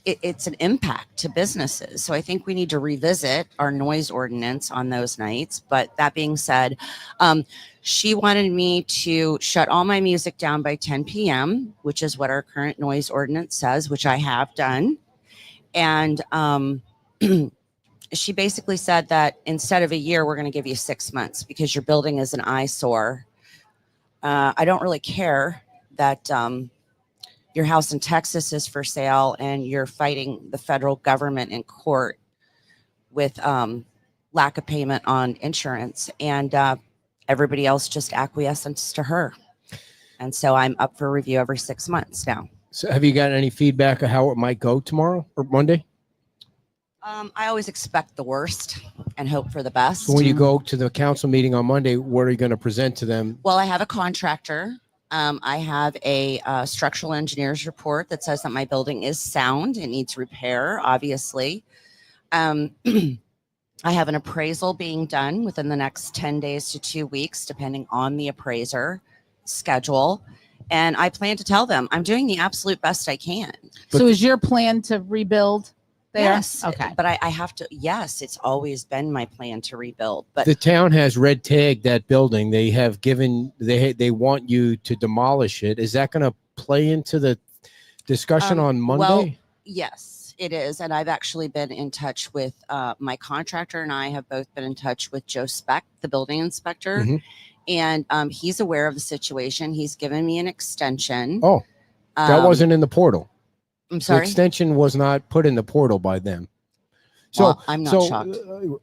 [SPEAKER 9] it's an impact to businesses. So I think we need to revisit our noise ordinance on those nights. But that being said, she wanted me to shut all my music down by 10 p.m., which is what our current noise ordinance says, which I have done. And she basically said that instead of a year, we're going to give you 6 months because your building is an eyesore. I don't really care that your house in Texas is for sale and you're fighting the federal government in court with lack of payment on insurance, and everybody else just acquiescence to her. And so I'm up for review every 6 months now.
[SPEAKER 1] So have you got any feedback of how it might go tomorrow or Monday?
[SPEAKER 9] I always expect the worst and hope for the best.
[SPEAKER 1] So when you go to the council meeting on Monday, what are you going to present to them?
[SPEAKER 9] Well, I have a contractor. I have a structural engineer's report that says that my building is sound. It needs repair, obviously. I have an appraisal being done within the next 10 days to 2 weeks, depending on the appraiser schedule. And I plan to tell them I'm doing the absolute best I can.
[SPEAKER 4] So is your plan to rebuild there?
[SPEAKER 9] Yes.
[SPEAKER 4] Okay.
[SPEAKER 9] But I have to, yes, it's always been my plan to rebuild. But
[SPEAKER 1] The town has red tagged that building. They have given, they want you to demolish it. Is that going to play into the discussion on Monday?
[SPEAKER 9] Well, yes, it is. And I've actually been in touch with my contractor, and I have both been in touch with Joe Speck, the building inspector.
[SPEAKER 1] Mm-hmm.
[SPEAKER 9] And he's aware of the situation. He's given me an extension.
[SPEAKER 1] Oh, that wasn't in the portal.
[SPEAKER 9] I'm sorry.
[SPEAKER 1] The extension was not put in the portal by them. So
[SPEAKER 9] Well, I'm not shocked.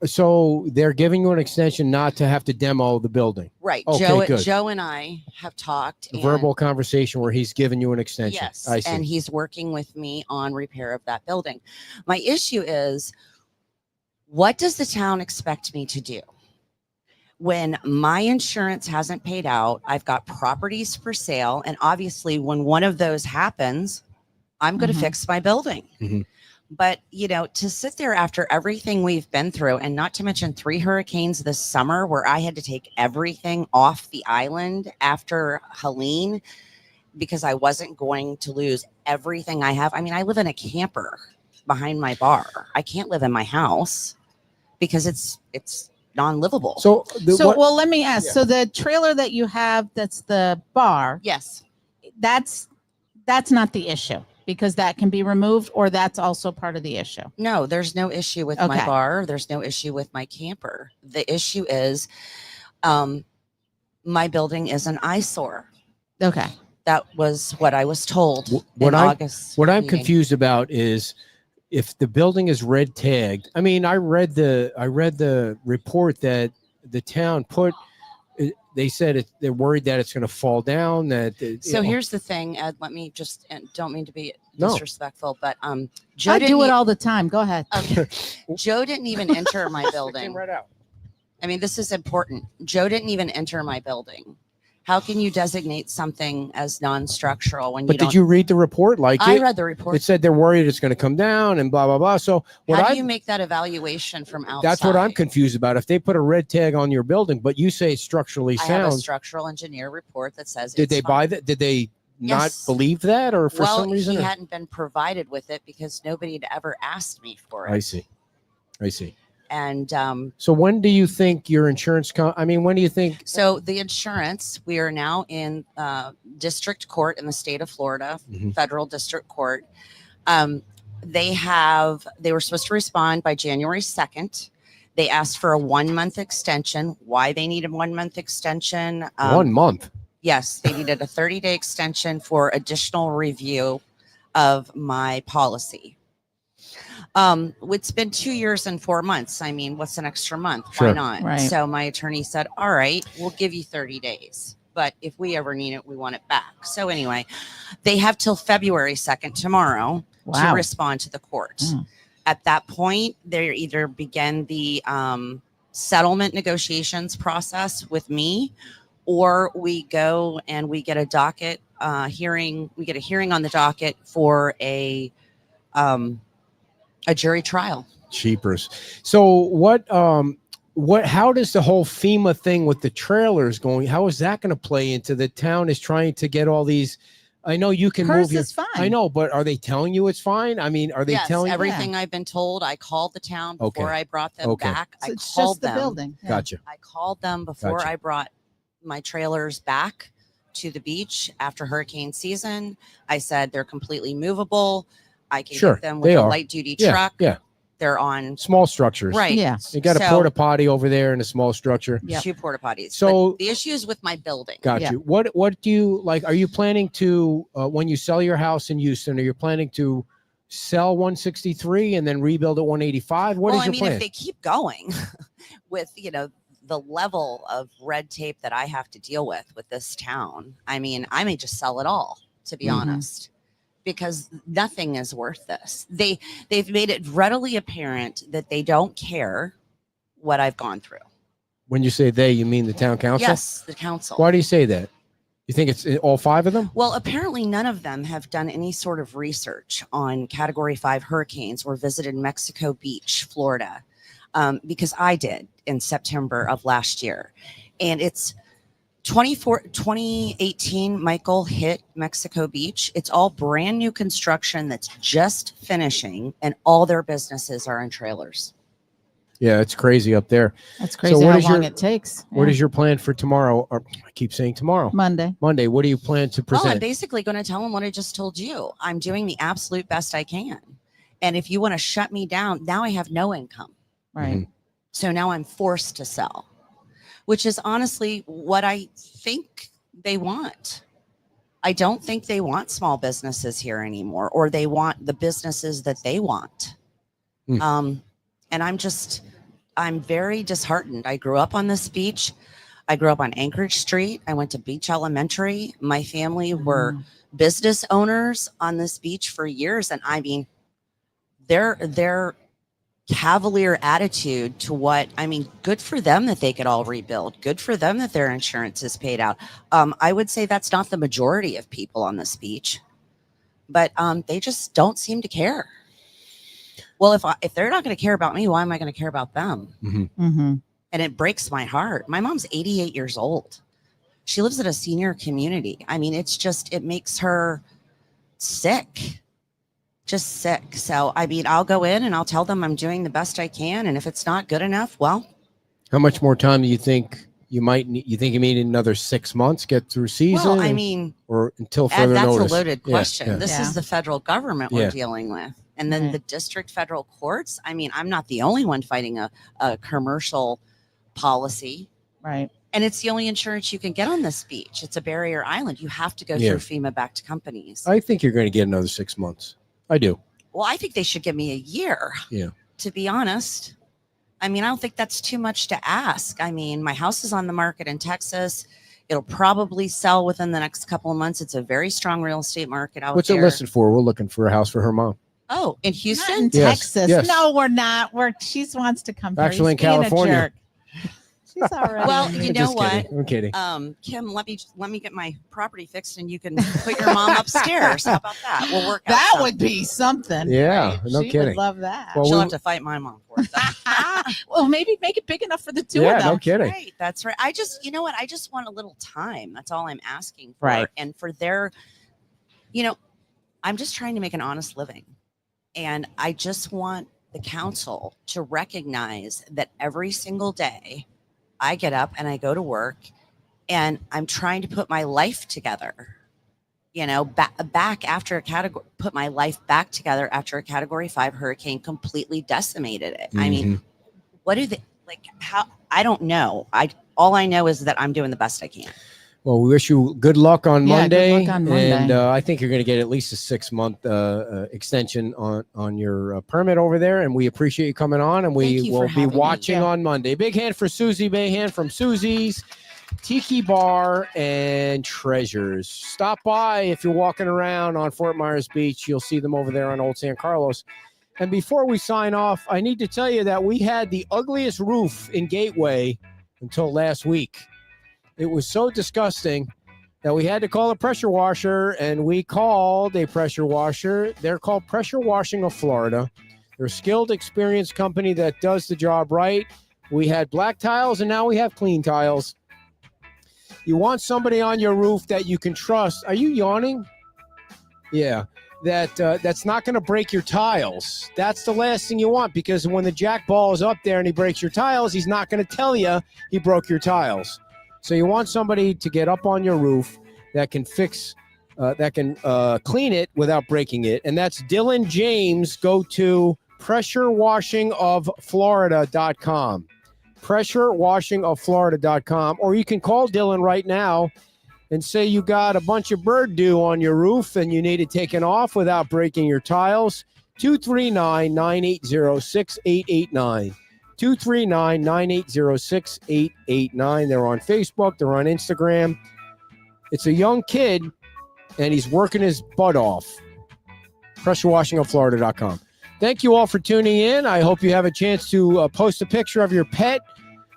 [SPEAKER 1] So they're giving you an extension not to have to demo the building.
[SPEAKER 9] Right.
[SPEAKER 1] Okay, good.
[SPEAKER 9] Joe and I have talked.
[SPEAKER 1] A verbal conversation where he's giving you an extension.
[SPEAKER 9] Yes.
[SPEAKER 1] I see.
[SPEAKER 9] And he's working with me on repair of that building. My issue is, what does the town expect me to do? When my insurance hasn't paid out, I've got properties for sale. And obviously when one of those happens, I'm going to fix my building.
[SPEAKER 1] Mhm.
[SPEAKER 9] But, to sit there after everything we've been through, and not to mention 3 hurricanes this summer where I had to take everything off the island after Helene because I wasn't going to lose everything I have. I mean, I live in a camper behind my bar. I can't live in my house because it's non-livable.
[SPEAKER 1] So,
[SPEAKER 4] well, let me ask. Yeah. So the trailer that you have, that's the bar.
[SPEAKER 9] Yes.
[SPEAKER 4] That's not the issue, because that can be removed, or that's also part of the issue.
[SPEAKER 9] No, there's no issue with my bar. There's no issue with my camper. The issue is my building is an eyesore.
[SPEAKER 4] Okay.
[SPEAKER 9] That was what I was told in August.
[SPEAKER 1] What I'm confused about is if the building is red tagged. I mean, I read the report that the town put. They said they're worried that it's going to fall down. So
[SPEAKER 9] here's the thing, Ed. Let me just, and don't mean to be disrespectful, but Joe
[SPEAKER 4] I do it all the time. Go ahead.
[SPEAKER 9] Okay. Joe didn't even enter my building.
[SPEAKER 1] Came right out.
[SPEAKER 9] I mean, this is important. Joe didn't even enter my building. How can you designate something as non-structural when you don't?
[SPEAKER 1] But did you read the report?
[SPEAKER 9] I read the report.
[SPEAKER 1] It said they're worried it's going to come down and blah, blah, blah. So
[SPEAKER 9] how do you make that evaluation from outside?
[SPEAKER 1] That's what I'm confused about. If they put a red tag on your building, but you say it's structurally sound.
[SPEAKER 9] I have a structural engineer report that says
[SPEAKER 1] Did they buy that? Did they not believe that, or for some reason?
[SPEAKER 9] He hadn't been provided with it because nobody had ever asked me for it.
[SPEAKER 1] I see.
[SPEAKER 9] And
[SPEAKER 1] so when do you think your insurance when do you think?
[SPEAKER 9] So the insurance, we are now in district court in the state of Florida, federal district court. They were supposed to respond by January 2nd. They asked for a 1-month extension. Why they need a 1-month extension?
[SPEAKER 1] 1 month.
[SPEAKER 9] Yes, they needed a 30-day extension for additional review of my policy. It's been 2 years and 4 months. I mean, what's an extra month?
[SPEAKER 1] Sure.
[SPEAKER 9] Why not?
[SPEAKER 4] Right.
[SPEAKER 9] So my attorney said, all right, we'll give you 30 days. But if we ever need it, we want it back. So anyway, they have till February 2nd tomorrow to respond to the court. At that point, they either begin the settlement negotiations process with me, or we go and we get a docket hearing. We get a hearing on the docket for a jury trial.
[SPEAKER 1] Cheapers. So how does the whole FEMA thing with the trailers going? How is that going to play into the town is trying to get all these? I know you can move your.
[SPEAKER 4] Is fine.
[SPEAKER 1] I know, but are they telling you it's fine? I mean, are they telling
[SPEAKER 9] everything I've been told? I called the town before I brought them back.
[SPEAKER 4] So
[SPEAKER 9] I
[SPEAKER 4] it's
[SPEAKER 9] called
[SPEAKER 4] just the
[SPEAKER 9] them.
[SPEAKER 4] building. Yeah.
[SPEAKER 1] Gotcha.
[SPEAKER 9] I called them before I brought my trailers back to the beach after hurricane season. I said they're completely movable. I can get them with a light duty truck.
[SPEAKER 1] Yeah.
[SPEAKER 9] They're on
[SPEAKER 1] small structures.
[SPEAKER 9] Right.
[SPEAKER 4] Yeah.
[SPEAKER 1] You got a porta potty over there in a small structure.
[SPEAKER 9] 2 porta potties.
[SPEAKER 1] So
[SPEAKER 9] but the issue is with my building.
[SPEAKER 1] Got you. What do you like? Are you planning to, when you sell your house in Houston, are you planning to sell 163 and then rebuild at 185? What is your plan?
[SPEAKER 9] If they keep going with, the level of red tape that I have to deal with this town, I may just sell it all, to be honest, because nothing is worth this. They've made it readily apparent that they don't care what I've gone through.
[SPEAKER 1] When you say they, you mean the town council?
[SPEAKER 9] Yes, the council.
[SPEAKER 1] Why do you say that? You think it's all 5 of them?
[SPEAKER 9] Well, apparently none of them have done any sort of research on Category 5 hurricanes or visited Mexico Beach, Florida, because I did in September of last year. And it's 2018, Michael hit Mexico Beach. It's all brand new construction that's just finishing, and all their businesses are in trailers.
[SPEAKER 1] Yeah, it's crazy up there.
[SPEAKER 4] That's crazy how long it takes.
[SPEAKER 1] What is your plan for tomorrow? Or, I keep saying tomorrow.
[SPEAKER 4] Monday.
[SPEAKER 1] What do you plan to present?
[SPEAKER 9] Well, I'm basically going to tell them what I just told you. I'm doing the absolute best I can. And if you want to shut me down, now I have no income.
[SPEAKER 4] Right.
[SPEAKER 9] So now I'm forced to sell, which is honestly what I think they want. I don't think they want small businesses here anymore, or they want the businesses that they want. And I'm very disheartened. I grew up on this beach. I grew up on Anchorage Street. I went to Beach Elementary. My family were business owners on this beach for years. And their cavalier attitude to good for them that they could all rebuild. Good for them that their insurance is paid out. I would say that's not the majority of people on this beach, but they just don't seem to care. Well, if they're not going to care about me, why am I going to care about them?
[SPEAKER 4] Mm-hmm.
[SPEAKER 9] And it breaks my heart. My mom's 88 years old. She lives at a senior community. I mean, it makes her sick, just sick. So, I mean, I'll go in and I'll tell them I'm doing the best I can. And if it's not good enough, well.
[SPEAKER 1] How much more time do you think you might need? You think you need another 6 months, get through season?
[SPEAKER 9] Well, I mean,
[SPEAKER 1] or until further
[SPEAKER 9] that's
[SPEAKER 1] notice?
[SPEAKER 9] a loaded question.
[SPEAKER 1] Yeah.
[SPEAKER 9] This
[SPEAKER 4] Yeah.
[SPEAKER 9] is the federal government we're dealing with. And then
[SPEAKER 4] Right.
[SPEAKER 9] the district federal courts. I mean, I'm not the only one fighting a commercial policy.
[SPEAKER 4] Right.
[SPEAKER 9] And it's the only insurance you can get on this beach. It's a barrier island. You have to go
[SPEAKER 1] Yeah.
[SPEAKER 9] through FEMA-backed companies.
[SPEAKER 1] I think you're going to get another 6 months. I do.
[SPEAKER 9] Well, I think they should give me a year.
[SPEAKER 1] Yeah.
[SPEAKER 9] To be honest. I mean, I don't think that's too much to ask. I mean, my house is on the market in Texas. It'll probably sell within the next couple of months. It's a very strong real estate market out
[SPEAKER 1] What's
[SPEAKER 9] there.
[SPEAKER 1] it listed for? We're looking for a house for her mom.
[SPEAKER 9] Oh, in
[SPEAKER 4] Not
[SPEAKER 9] Houston?
[SPEAKER 4] in
[SPEAKER 1] Yes,
[SPEAKER 4] Texas.
[SPEAKER 1] yes.
[SPEAKER 4] No, we're not. She wants to come here.
[SPEAKER 1] Actually,
[SPEAKER 4] He's
[SPEAKER 1] in
[SPEAKER 4] being a
[SPEAKER 1] California.
[SPEAKER 4] jerk. She's already.
[SPEAKER 9] Well,
[SPEAKER 4] in
[SPEAKER 9] you
[SPEAKER 4] it.
[SPEAKER 9] know
[SPEAKER 1] Just
[SPEAKER 9] what?
[SPEAKER 1] kidding. I'm kidding.
[SPEAKER 9] Kim, let me get my property fixed, and you can put your mom upstairs. How about that? We'll work out
[SPEAKER 4] That
[SPEAKER 9] something.
[SPEAKER 4] would be something.
[SPEAKER 1] Yeah,
[SPEAKER 4] right?
[SPEAKER 1] no
[SPEAKER 4] She
[SPEAKER 1] kidding.
[SPEAKER 4] would love that.
[SPEAKER 1] Well,
[SPEAKER 9] She'll
[SPEAKER 1] we-
[SPEAKER 9] have to fight my mom for it. though.
[SPEAKER 4] Well, maybe make it big enough for the two
[SPEAKER 1] Yeah,
[SPEAKER 4] of them.
[SPEAKER 1] no kidding.
[SPEAKER 9] Right, that's right. You know what? I just want a little time. That's all I'm asking for.
[SPEAKER 4] Right.
[SPEAKER 9] And for I'm just trying to make an honest living. And I just want the council to recognize that every single day I get up and I go to work and I'm trying to put my life together. Back after put my life back together after a Category 5 hurricane completely decimated it. I mean, what do they how? I don't know. All I know is that I'm doing the best I can.
[SPEAKER 1] Well, we wish you good luck on
[SPEAKER 4] Yeah, good
[SPEAKER 1] Monday.
[SPEAKER 4] luck on Monday.
[SPEAKER 1] And I think you're going to get at least a 6-month extension on your permit over there. And we appreciate you coming on. And
[SPEAKER 9] Thank
[SPEAKER 1] we
[SPEAKER 9] you for
[SPEAKER 1] will be
[SPEAKER 9] having me.
[SPEAKER 1] watching
[SPEAKER 4] Yeah.
[SPEAKER 1] on Monday. Big hand for Susie Mahan from Susie's Tiki Bar and Treasures. Stop by if you're walking around on Fort Myers Beach. You'll see them over there on Old San Carlos. And before we sign off, I need to tell you that we had the ugliest roof in Gateway until last week. It was so disgusting that we had to call a pressure washer, and we called a pressure washer. They're called Pressure Washing of Florida. They're a skilled, experienced company that does the job right. We had black tiles, and now we have clean tiles. You want somebody on your roof that you can trust. Are you yawning? Yeah. That's not going to break your tiles. That's the last thing you want, because when the jack ball is up there and he breaks your tiles, he's not going to tell you he broke your tiles. So you want somebody to get up on your roof that can fix, clean it without breaking it. And that's Dylan James. Go to pressurewashingofflorida.com. pressurewashingofflorida.com. Or you can call Dylan right now and say you got a bunch of bird dew on your roof and you need it taken off without breaking your tiles. 239-980-6889. 239-980-6889. They're on Facebook. They're on Instagram. It's a young kid, and he's working his butt off. pressurewashingofflorida.com. Thank you all for tuning in. I hope you have a chance to post a picture of your pet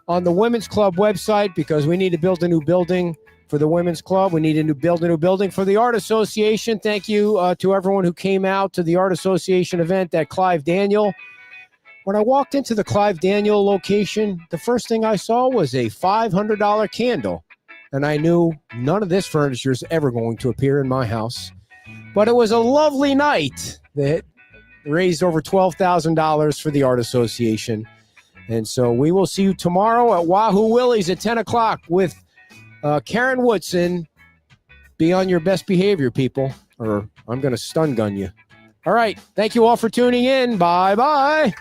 [SPEAKER 1] on the Women's Club website, because we need to build a new building for the Women's Club. We need to build a new building for the Art Association. Thank you to everyone who came out to the Art Association event at Clive Daniel. When I walked into the Clive Daniel location, the first thing I saw was a $500 candle. And I knew none of this furniture is ever going to appear in my house. But it was a lovely night that raised over $12,000 for the Art Association. And so we will see you tomorrow at Wahoo Willie's at 10 o'clock with Karen Woodson. Be on your best behavior, people, or I'm going to stun gun you. All right. Thank you all for tuning in. Bye-bye.